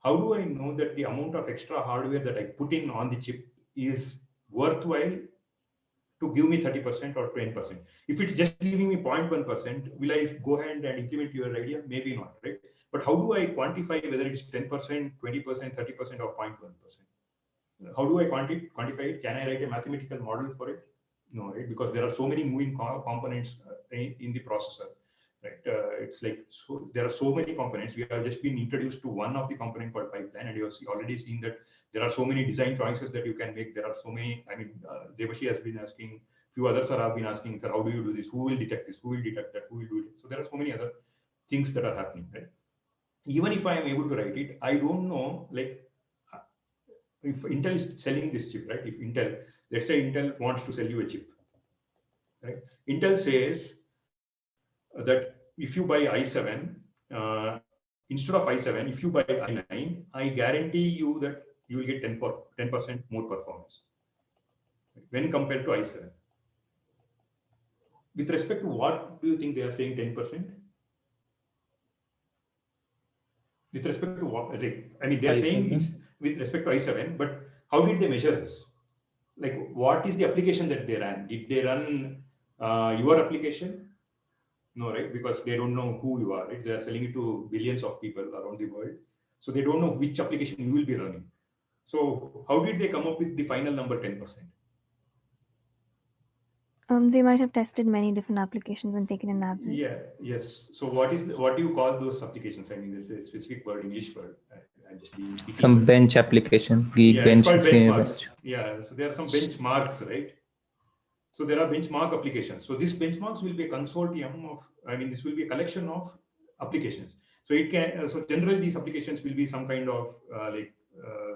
How do I know that the amount of extra hardware that I put in on the chip is worthwhile to give me 30% or 20%? If it's just giving me 0.1%, will I go ahead and implement your idea? Maybe not, right? But how do I quantify whether it is 10%, 20%, 30%, or 0.1%? How do I quantify it? Can I write a mathematical model for it? No, right? Because there are so many moving components in the processor, right? It's like, so there are so many components. We have just been introduced to one of the component called pipeline, and you have already seen that there are so many design choices that you can make. There are so many, I mean, Devashi has been asking, few others have been asking, sir, how do you do this? Who will detect this? Who will detect that? Who will do it? So there are so many other things that are happening, right? Even if I am able to write it, I don't know, like, if Intel is selling this chip, right? If Intel, let's say Intel wants to sell you a chip, right? Intel says that if you buy i7, instead of i7, if you buy i9, I guarantee you that you will get 10% more performance when compared to i7. With respect to what do you think they are saying 10%? With respect to what? I mean, they are saying it's with respect to i7, but how did they measure this? Like, what is the application that they ran? Did they run your application? No, right? Because they don't know who you are, right? They are selling it to billions of people around the world. So they don't know which application you will be running. So how did they come up with the final number 10%? They might have tested many different applications and taken an average. Yeah, yes. So what do you call those applications? I mean, there's a specific word, English word. I'm just being picky. Some bench application. Yeah, bench, it's called benchmarks. bench. Yeah, so there are some benchmarks, right? So there are benchmark applications. So this benchmarks will be a consortium of, I mean, this will be a collection of applications. So it can, so generally these applications will be some kind of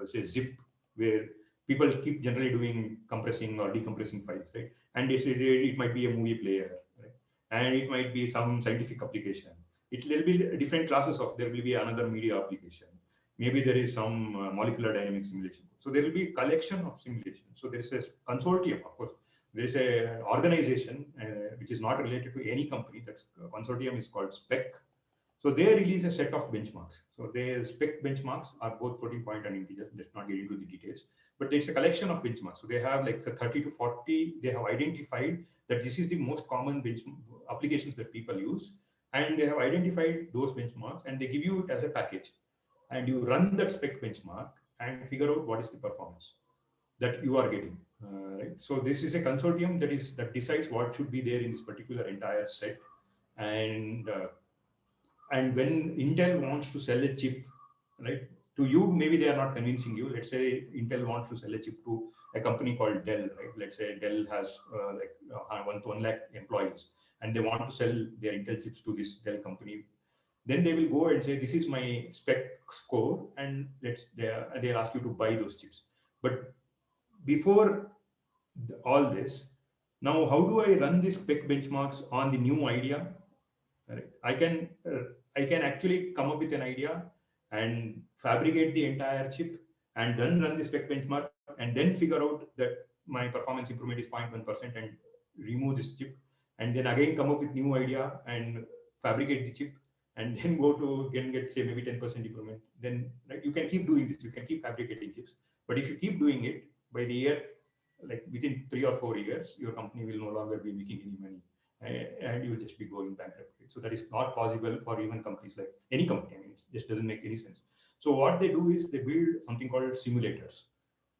say zip, where people keep generally doing compressing or decompressing files, right? And it might be a movie player, right? And it might be some scientific application. It will be different classes of, there will be another media application. Maybe there is some molecular dynamic simulation. So there will be a collection of simulations. So there is a consortium, of course. There is an organization which is not related to any company. That's consortium is called SPEC. So they release a set of benchmarks. So their SPEC benchmarks are both floating point and integer. Let's not get into the details, but it's a collection of benchmarks. So they have like 30 to 40. They have identified that this is the most common applications that people use, and they have identified those benchmarks, and they give you it as a package, and you run that SPEC benchmark and figure out what is the performance that you are getting. Right. So this is a consortium that decides what should be there in this particular entire set, and when Intel wants to sell a chip, right, to you, maybe they are not convincing you. Let's say Intel wants to sell a chip to a company called Dell, right? Let's say Dell has 1 lakh employees, and they want to sell their Intel chips to this Dell company. Then they will go and say, this is my spec score, and they'll ask you to buy those chips. But before all this, now how do I run these spec benchmarks on the new idea? Right. I can actually come up with an idea and fabricate the entire chip, and then run the spec benchmark, and then figure out that my performance improvement is 0.1% and remove this chip, and then again come up with new idea and fabricate the chip, and then go to get say maybe 10% improvement. Then, right, you can keep doing this. You can keep fabricating chips, but if you keep doing it, by the year, like within 3 or 4 years, your company will no longer be making any money, and you will just be going bankrupt. So that is not possible for even companies like any company. I mean, it just doesn't make any sense. So what they do is they build something called simulators.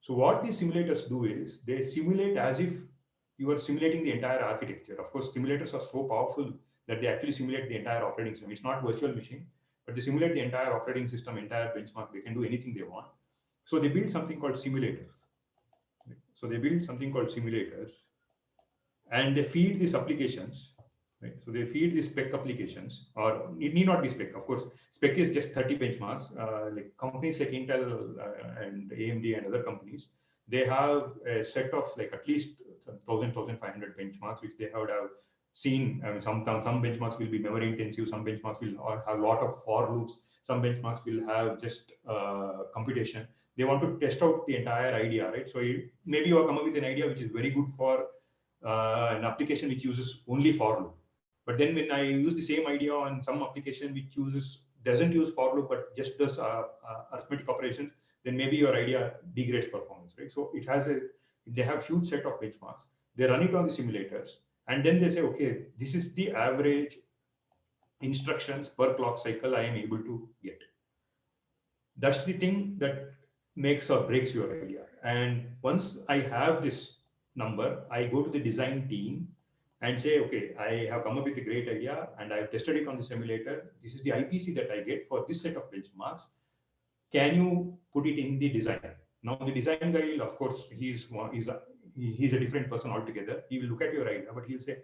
So what these simulators do is they simulate as if you are simulating the entire architecture. Of course, simulators are so powerful that they actually simulate the entire operating system. It's not virtual machine, but they simulate the entire operating system, entire benchmark. They can do anything they want. So they build something called simulators. And they feed these applications, right? So they feed these spec applications, or it need not be spec. Of course, spec is just 30 benchmarks. Like companies like Intel and AMD and other companies, they have a set of like at least 1,500 benchmarks, which they would have seen. I mean, some benchmarks will be memory intensive, some benchmarks will have a lot of for loops, some benchmarks will have just computation. They want to test out the entire idea, right? So maybe you have come up with an idea which is very good for an application which uses only for loop. But then when I use the same idea on some application which doesn't use for loop but just does arithmetic operations, then maybe your idea degrades performance, right? So they have huge set of benchmarks. They run it on the simulators, and then they say, okay, this is the average instructions per clock cycle I am able to get. That's the thing that makes or breaks your idea. And once I have this number, I go to the design team and say, okay, I have come up with a great idea and I've tested it on the simulator. This is the IPC that I get for this set of benchmarks. Can you put it in the design? Now the design guy will, of course, he's a different person altogether. He will look at your idea, but he'll say,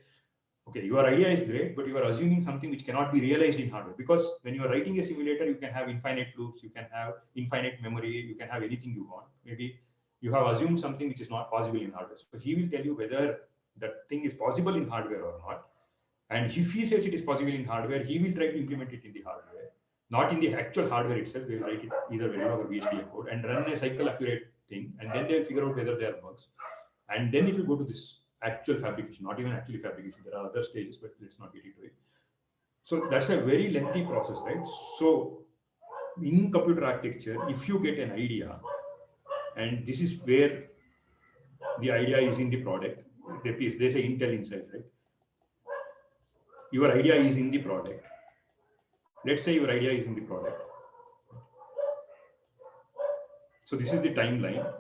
okay, your idea is great, but you are assuming something which cannot be realized in hardware. Because when you are writing a simulator, you can have infinite loops, you can have infinite memory, you can have anything you want. Maybe you have assumed something which is not possible in hardware. So he will tell you whether that thing is possible in hardware or not. And if he says it is possible in hardware, he will try to implement it in the hardware, not in the actual hardware itself. They will write it either Verilog or VHDL code and run a cycle accurate thing. And then they'll figure out whether there are bugs. And then it will go to this actual fabrication, not even actually fabrication. There are other stages, but let's not get into it. So that's a very lengthy process, right? So in computer architecture, if you get an idea, and this is where the idea is in the product, they say Intel inside, right? Your idea is in the product. Let's say your idea is in the product. So this is the timeline.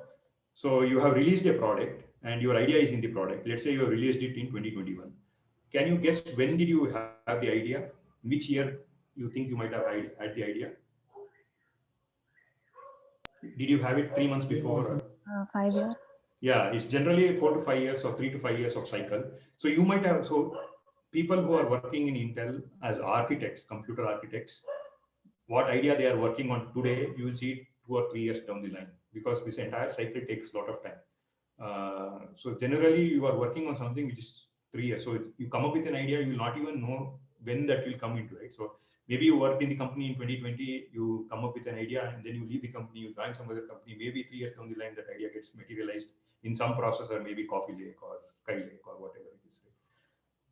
So you have released a product and your idea is in the product. Let's say you have released it in 2021. Can you guess when did you have the idea? Which year you think you might have had the idea? Did you have it 3 months before? 5 years. Yeah, it's generally 4 to 5 years or 3 to 5 years of cycle. So you might have, so people who are working in Intel as architects, computer architects, what idea they are working on today, you will see it 2 or 3 years down the line, because this entire cycle takes a lot of time. So generally you are working on something which is 3 years. So you come up with an idea, you will not even know when that will come into it. So maybe you worked in the company in 2020, you come up with an idea and then you leave the company, you join some other company, maybe 3 years down the line, that idea gets materialized in some processor, maybe Coffee Lake or Skylake or whatever it is.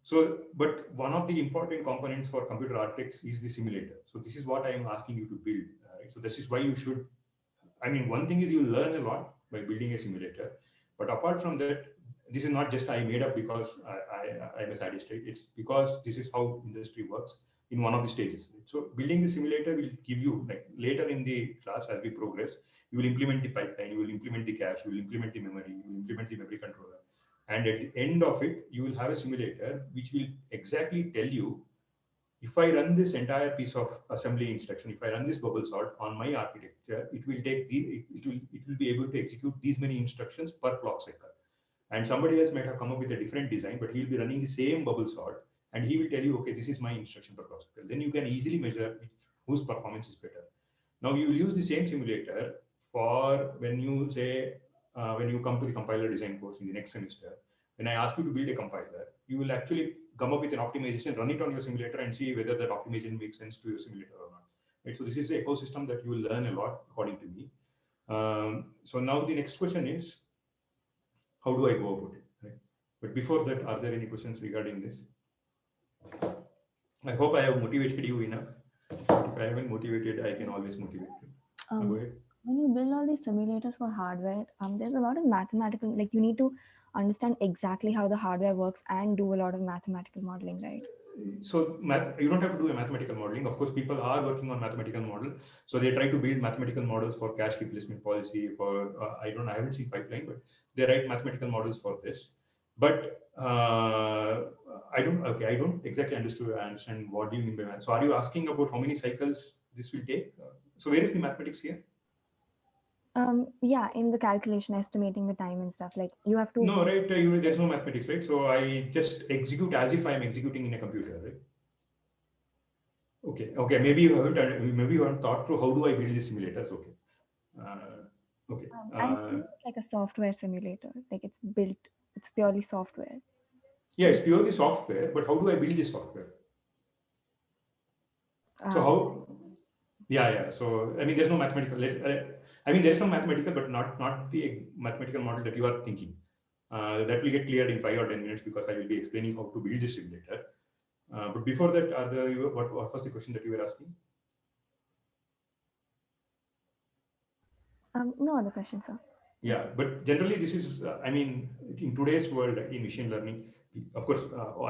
So, but one of the important components for computer architects is the simulator. So this is what I am asking you to build. Right? So this is why you should, I mean, one thing is you learn a lot by building a simulator, but apart from that, this is not just I made up because I'm a satisfied. It's because this is how industry works in one of the stages. So building the simulator will give you, like later in the class as we progress, you will implement the pipeline, you will implement the cache, you will implement the memory, you will implement the memory controller. And at the end of it, you will have a simulator which will exactly tell you, if I run this entire piece of assembly instruction, if I run this bubble sort on my architecture, it will take it will be able to execute these many instructions per clock cycle. And somebody else might have come up with a different design, but he'll be running the same bubble sort, and he will tell you, okay, this is my instruction per clock cycle. Then you can easily measure whose performance is better. Now you will use the same simulator for when you say, when you come to the compiler design course in the next semester. When I ask you to build a compiler, you will actually come up with an optimization, run it on your simulator and see whether that optimization makes sense to your simulator or not. Right? So this is the ecosystem that you will learn a lot, according to me. So now the next question is, how do I go about it? Right? But before that, are there any questions regarding this? I hope I have motivated you enough. If I haven't motivated, I can always motivate you. Go ahead. When you build all these simulators for hardware, there's a lot of mathematical, like you need to understand exactly how the hardware works and do a lot of mathematical modeling, right? So you don't have to do a mathematical modeling. Of course, people are working on mathematical model. So they try to build mathematical models for cache replacement policy, for, I haven't seen pipeline, but they write mathematical models for this. But I don't exactly understand what do you mean by that. So are you asking about how many cycles this will take? So where is the mathematics here? Yeah, in the calculation, estimating the time and stuff, like you have to. No, right? There's no mathematics, right? So I just execute as if I'm executing in a computer, right? Okay. Maybe you haven't thought through how do I build these simulators. Okay. Okay. I'm thinking it's like a software simulator, like it's built, it's purely software. Yeah, it's purely software, but how do I build this software? So how? Yeah. So I mean, there's no mathematical. I mean, there is some mathematical, but not the mathematical model that you are thinking. That will get cleared in 5 or 10 minutes because I will be explaining how to build this simulator. But before that, what was the question that you were asking? No other questions, sir. Yeah, but generally this is, I mean, in today's world in machine learning, of course,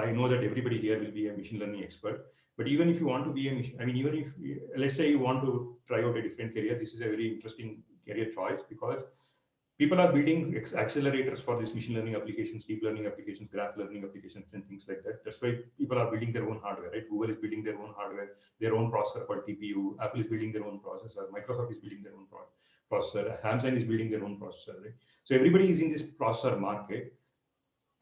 I know that everybody here will be a machine learning expert, but even if you want to be even if, let's say you want to try out a different career, this is a very interesting career choice because people are building accelerators for these machine learning applications, deep learning applications, graph learning applications, and things like that. That's why people are building their own hardware, right? Google is building their own hardware, their own processor called TPU. Apple is building their own processor. Microsoft is building their own processor. Samsung is building their own processor, right? So everybody is in this processor market.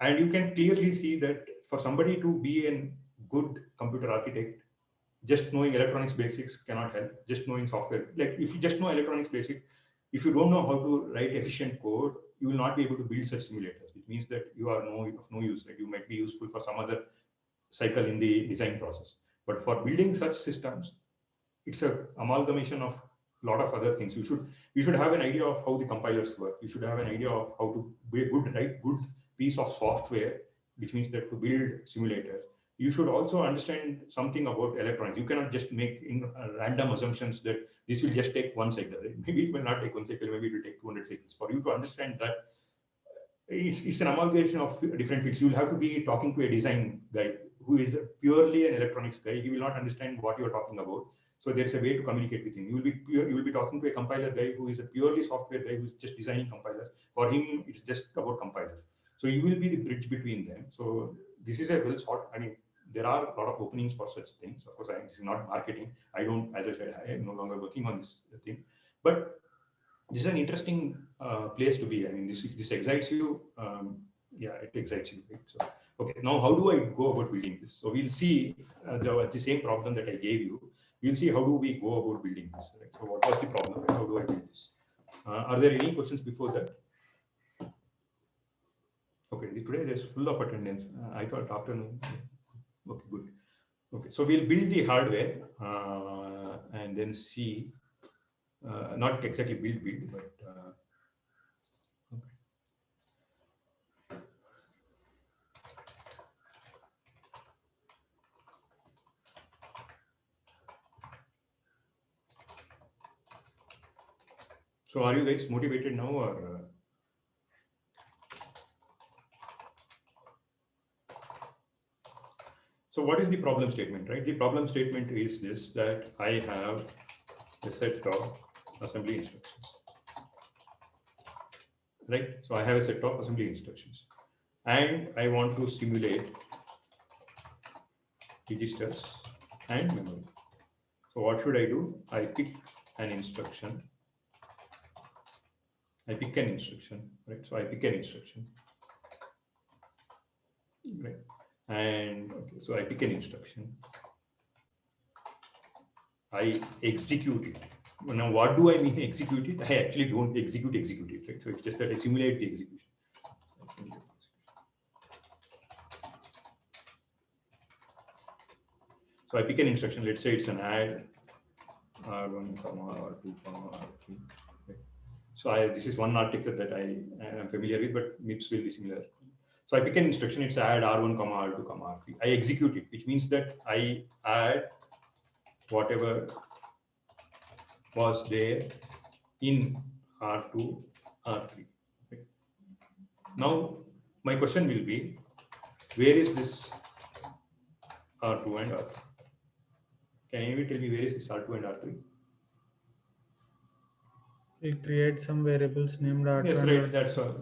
And you can clearly see that for somebody to be a good computer architect, just knowing electronics basics cannot help. Just knowing software, like if you just know electronics basics, if you don't know how to write efficient code, you will not be able to build such simulators, which means that you are of no use. Right? You might be useful for some other cycle in the design process. But for building such systems, it's a amalgamation of a lot of other things. You should have an idea of how the compilers work. You should have an idea of how to write good piece of software, which means that to build simulators. You should also understand something about electronics. You cannot just make random assumptions that this will just take 1 cycle. Right? Maybe it will not take 1 cycle, maybe it will take 200 cycles. For you to understand that, it's an amalgamation of different fields. You'll have to be talking to a design guy who is purely an electronics guy. He will not understand what you're talking about. So there's a way to communicate with him. You will be talking to a compiler guy who is a purely software guy who's just designing compilers. For him, it's just about compilers. So you will be the bridge between them. So this is a well sought. I mean, there are a lot of openings for such things. Of course, this is not marketing. I don't, as I said, I am no longer working on this thing. But this is an interesting place to be. I mean, if this excites you, yeah, it excites you. Right? So, okay, now how do I go about building this? So we'll see the same problem that I gave you. We'll see how do we go about building this. Right? So what was the problem? How do I build this? Are there any questions before that? Okay, today there's full of attendance. I thought afternoon. Okay, good. Okay, so we'll build the hardware and then see. Not exactly build, but okay. So are you guys motivated now or? So what is the problem statement, right? The problem statement is this, that I have a set of assembly instructions, right? So I have a set of assembly instructions and I want to simulate registers and memory. So what should I do? I pick an instruction. Right? So I pick an instruction, right? And okay, so I pick an instruction. I execute it. Now, what do I mean execute it? I actually don't execute it, right? So it's just that I simulate the execution. So I pick an instruction. Let's say it's an add R1, R2, R3. Right? So this is one article that I am familiar with, but MIPS will be similar. So I pick an instruction. It's add R1, R2, R3. I execute it, which means that I add whatever was there in R2, R3. Okay. Now, my question will be, where is this R2 and R3? Can anybody tell me where is this R2 and R3? We create some variables named R2 Yes, and right. R3.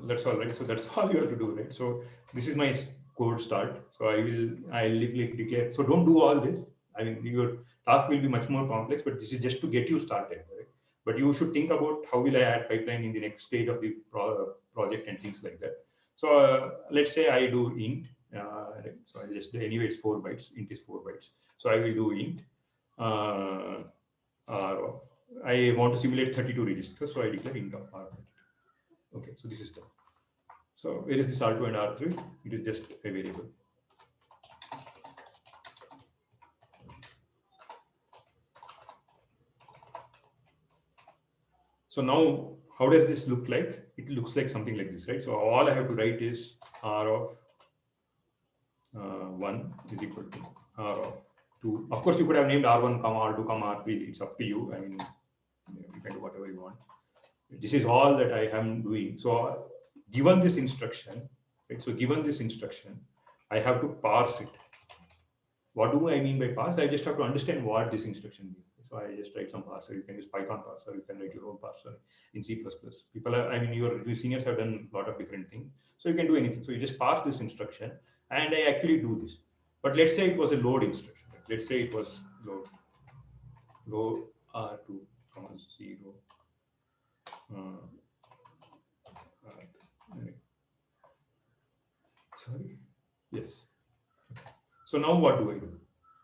That's all right. So that's all you have to do, right? So this is my code start. So I'll declare. So don't do all this. I mean, your task will be much more complex, but this is just to get you started, right? But you should think about how will I add pipeline in the next stage of the project and things like that. So let's say I do int. Right? So I just anyway it's 4 bytes. Int is 4 bytes. So I will do int. I want to simulate 32 registers, so I declare int of R32. Okay, so this is done. So where is this R2 and R3? It is just a variable. So now, how does this look like? It looks like something like this, right? So all I have to write is R of 1 is equal to R of 2. Of course, you could have named R1, R2, R3. It's up to you. I mean, you can do whatever you want. This is all that I am doing. So given this instruction, right? So given this instruction, I have to parse it. What do I mean by parse? I just have to understand what this instruction means. So I just write some parser. You can use Python parser. You can write your own parser in C++. People are, I mean, your seniors have done a lot of different things. So you can do anything. So you just parse this instruction and I actually do this. But let's say it was a load instruction. Right? Let's say it was load R2, 0. Sorry. Yes. Okay. So now what do?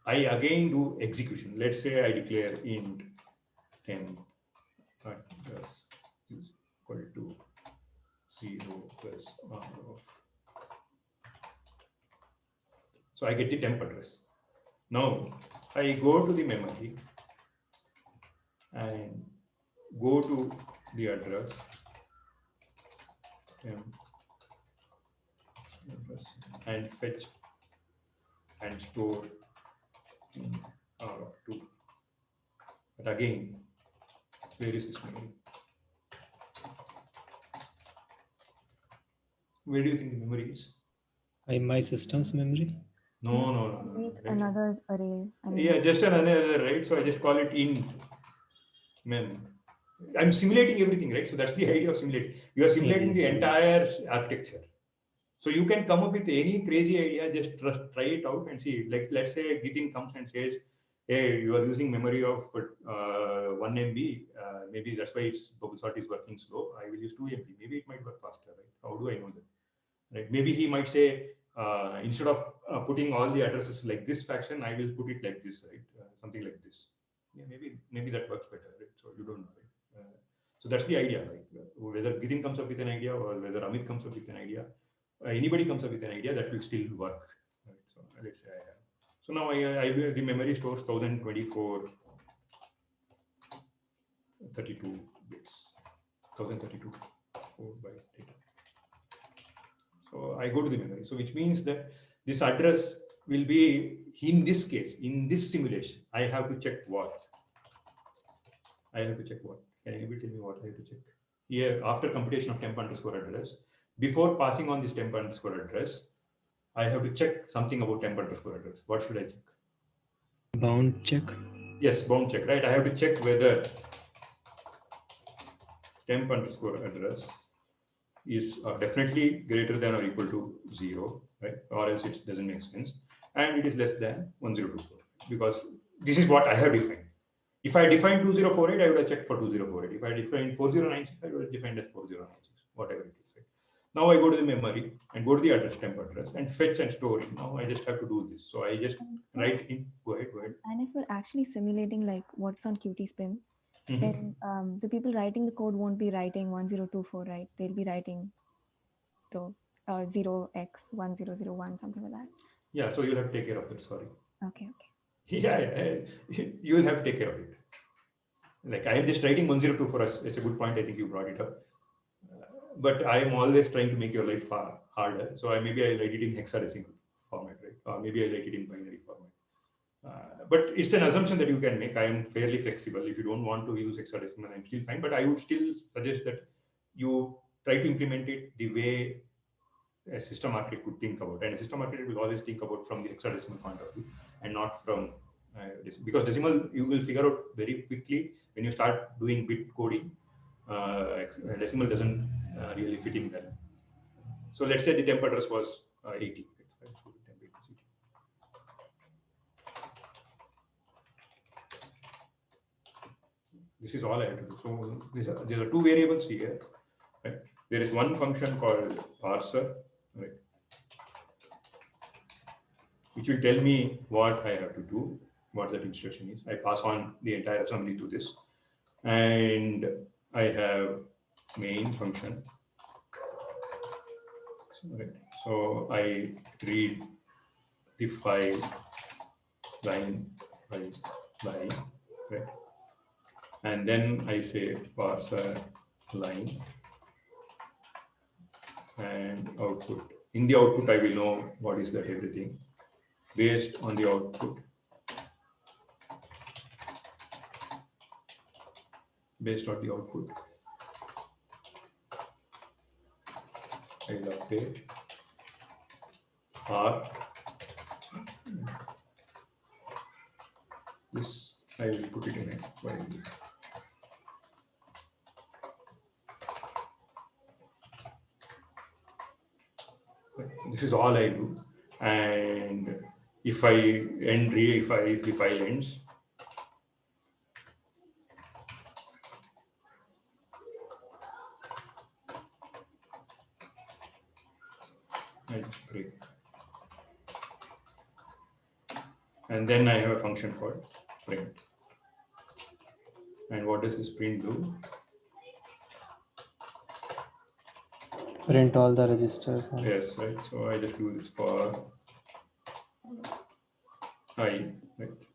I again do execution. Let's say I declare int temp address is equal to 0 plus R of. So I get the temp address. Now I go to the memory and go to the address temp address and fetch and store in R of 2. But again, where is this memory? Where do you think the memory is? In my system's memory. No. With Right? another array. I mean, Yeah, just another, right? So I just call it int mem. I'm simulating everything, right? So that's the idea of simulating. You are simulating the Yes. entire architecture. So you can come up with any crazy idea, just try it out and see. Like, let's say Gitin comes and says, hey, you are using memory of 1 MB. Maybe that's why bubble sort is working slow. I will use 2 MB. Maybe it might work faster, right? How do I know that? Right? Maybe he might say, instead of putting all the addresses like this fashion, I will put it like this, right? Something like this. Yeah, maybe that works better, right? So you don't know, right? So that's the idea, right? Whether Gitin comes up with an idea or whether Amit comes up with an idea, anybody comes up with an idea, that will still work. Right? So let's say I have. So now the memory stores 1024 32 bits, 1032 4 byte data. So I go to the memory. So which means that this address will be, in this case, in this simulation, I have to check what? Can anybody tell me what I have to check? Here, after computation of temp underscore address, before passing on this temp underscore address, I have to check something about temp underscore address. What should I check? Bound check. Yes, bound check, right? I have to check whether temp underscore address is definitely greater than or equal to 0, right? Or else it doesn't make sense. And it is less than 1024, because this is what I have defined. If I define 2048, I would have checked for 2048. If I define 4096, I would have defined as 4096, whatever it is, right? Now I go to the memory and go to the address, temp address, and fetch and store it. Now I just have to do this. So I just write in, go ahead. and if we're actually simulating like what's on Qtspim, then the people writing the code won't be writing 1024, right? They'll be writing the 0x1001, something like that. Yeah, so you'll have to take care of it. Sorry. Okay. Yeah, you will have to take care of it. Like, I am just writing 102 for us. It's a good point. I think you brought it up. But I am always trying to make your life far harder. So maybe I write it in hexadecimal format, right? Or maybe I write it in binary format. But it's an assumption that you can make. I am fairly flexible. If you don't want to use hexadecimal, I'm still fine. But I would still suggest that you try to implement it the way a system architect would think about. And a system architect will always think about from the hexadecimal point of view and not from because decimal, you will figure out very quickly when you start doing bit coding decimal doesn't really fit in well. So let's say the temp address was 80. This is all I have to do. So there are two variables here. Right? There is one function called parser, right, which will tell me what I have to do, what that instruction is. I pass on the entire assembly to this, and I have main function. So I read the file line by line, right? And then I say parser line and output. In the output, I will know what is that everything based on the output. Based on the output, I will update R. This I will put it in a while. This is all I do, and if the file ends, I just break, and then I have a function called print. And what does this print do? Print all the registers. Yes, right. So I just do this for I, right? Okay.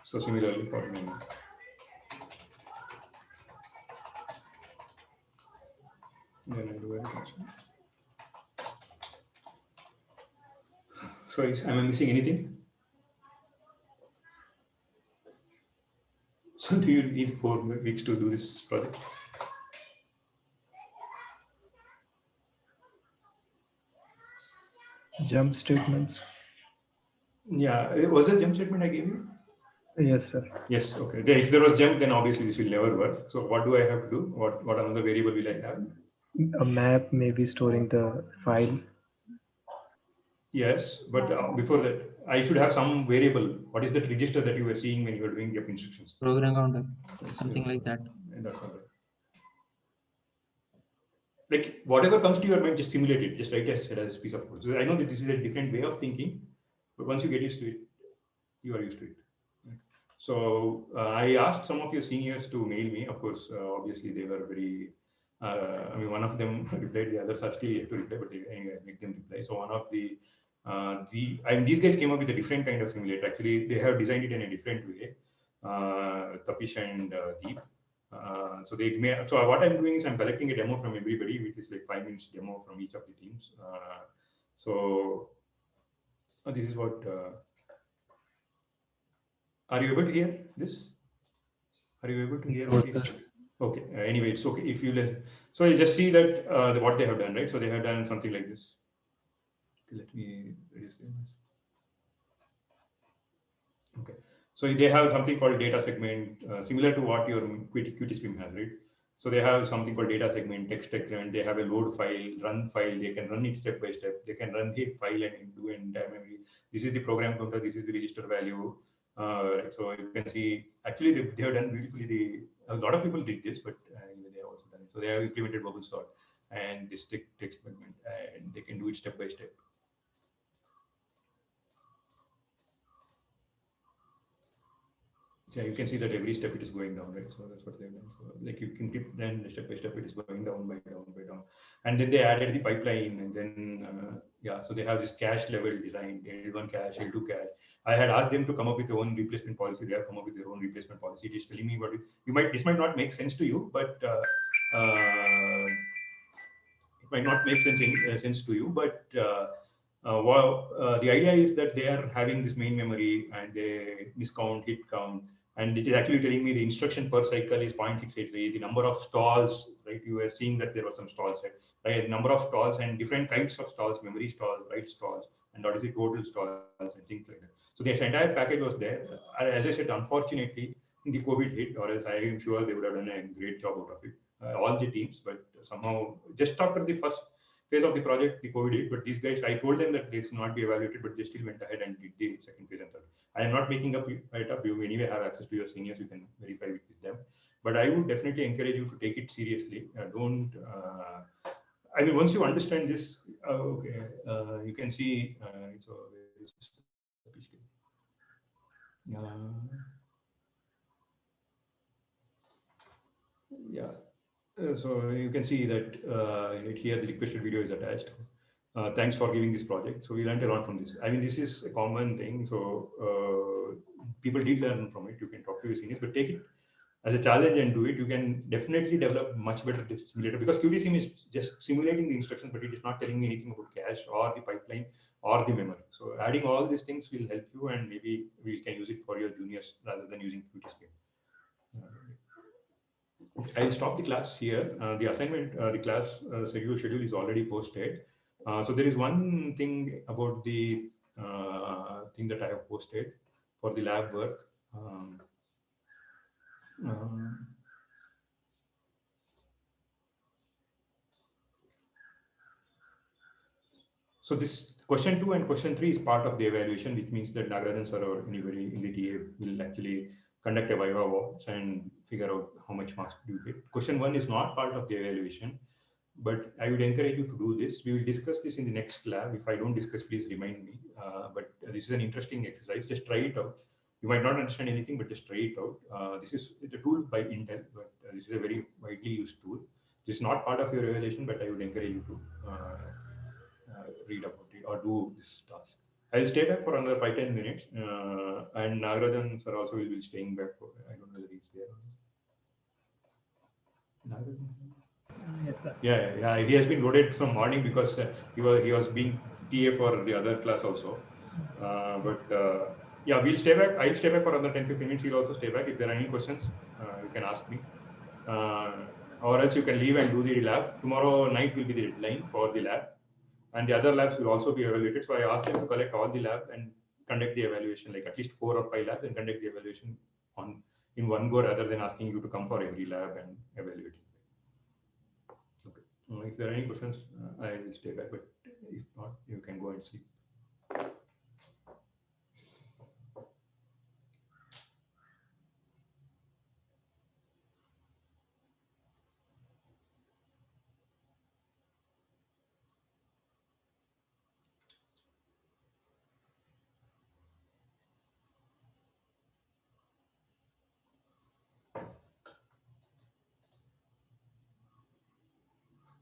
So similarly for me. Then I do it. So am I missing anything? So do you need 4 weeks to do this project? Jump statements. Yeah, was there jump statement I gave you? Yes, sir. Yes, okay. If there was jump, then obviously this will never work. So what do I have to do? What another variable will I have? A map may be storing the file. Yes, but before that, I should have some variable. What is that register that you were seeing when you were doing jump instructions? Program counter, something like that. And that's all right. Like whatever comes to your mind, just simulate it. Just write it as a piece of code. So I know that this is a different way of thinking, but once you get used to it, you are used to it. So I asked some of your seniors to mail me. Of course, obviously they were very. I mean, one of them replied. The others are still yet to reply, but anyway, I make them reply. So one of these guys came up with a different kind of simulator. Actually, they have designed it in a different way. Tapish and Deep. So what I'm doing is I'm collecting a demo from everybody, which is like 5 minutes demo from each of the teams. This is what. Are you able to hear this? Are you able to hear what is? Okay. Anyway, it's okay. If you so you just see that what they have done, right? So they have done something like this. Okay, let me reduce this. Okay. So they have something called data segment, similar to what your QtSpim has, right? So they have something called data segment, text segment. They have a load file, run file. They can run it step by step. They can run the file and do entire memory. This is the program counter. This is the register value. So you can see, actually they have done beautifully. A lot of people did this, but they have also done it. So they have implemented bubble sort and this text segment, and they can do it step by step. So you can see that every step it is going down, right? So that's what they've done. So like you can keep then step by step it is going down by down. And then they added the pipeline, and then so they have this cache level design, L1 cache, L2 cache. I had asked them to come up with their own replacement policy. They have come up with their own replacement policy. It is telling me what this might not make sense to you, but it might not make sense to you, but the idea is that they are having this main memory and they miscount, hit count, And it is actually telling me the instruction per cycle is 0.683. The number of stalls, right? You were seeing that there were some stalls, right? Number of stalls and different kinds of stalls, memory stalls, write stalls, and what is the total stalls and things like that. So the entire package was there. As I said, unfortunately, the COVID hit, or else I am sure they would have done a great job out of it. All the teams, but somehow just after the first phase of the project, the COVID hit. But these guys, I told them that this will not be evaluated, but they still went ahead and did the second phase and third. I am not making it up. You anyway have access to your seniors. You can verify it with them. But I would definitely encourage you to take it seriously. Don't. I mean, once you understand this, okay, you can see. Yeah. So you can see that here the requested video is attached. Thanks for giving this project. So we learned a lot from this. I mean, this is a common thing. So people did learn from it. You can talk to your seniors, but take it as a challenge and do it. You can definitely develop much better simulator, because QTSim is just simulating the instructions, but it is not telling me anything about cache or the pipeline or the memory. So adding all these things will help you, and maybe we can use it for your juniors rather than using QTSim. I'll stop the class here. The assignment, the class schedule is already posted. So there is one thing about the thing that I have posted for the lab work. So this question 2 and question 3 is part of the evaluation, which means that Nagarajan sir or anybody in the TA will actually conduct a Viva walks and figure out how much marks do you get. Question 1 is not part of the evaluation, but I would encourage you to do this. We will discuss this in the next lab. If I don't discuss, please remind me. But this is an interesting exercise. Just try it out. You might not understand anything, but just try it out. This is a tool by Intel, but this is a very widely used tool. This is not part of your evaluation, but I would encourage you to read about it or do this task. I'll stay back for another 5-10 minutes, and Nagarajan sir also will be staying back for, I don't know whether he's there. Nagarajan? Yes, sir. Yeah. He has been loaded from morning because he was being TA for the other class also. Yeah, we'll stay back. I'll stay back for another 10-15 minutes. He'll also stay back. If there are any questions, you can ask me. Or else you can leave and do the lab. Tomorrow night will be the deadline for the lab. And the other labs will also be evaluated. So I asked them to collect all the labs and conduct the evaluation, like at least 4 or 5 labs, and conduct the evaluation in one go, rather than asking you to come for every lab and evaluate it. Okay. If there are any questions, I will stay back. But if not, you can go and sleep.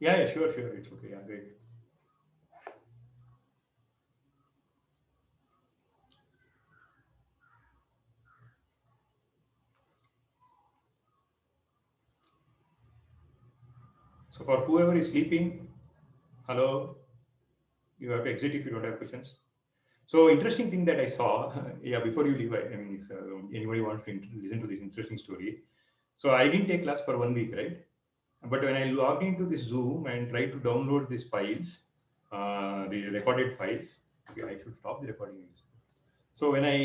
Yeah, sure. It's okay. Yeah, great. So for whoever is sleeping, hello, you have to exit if you don't have questions. So interesting thing that I saw, yeah, before you leave, I mean, if anybody wants to listen to this interesting story. So I didn't take class for 1 week, right? But when I logged into this Zoom and tried to download these files, the recorded files, okay, I should stop the recording. So when I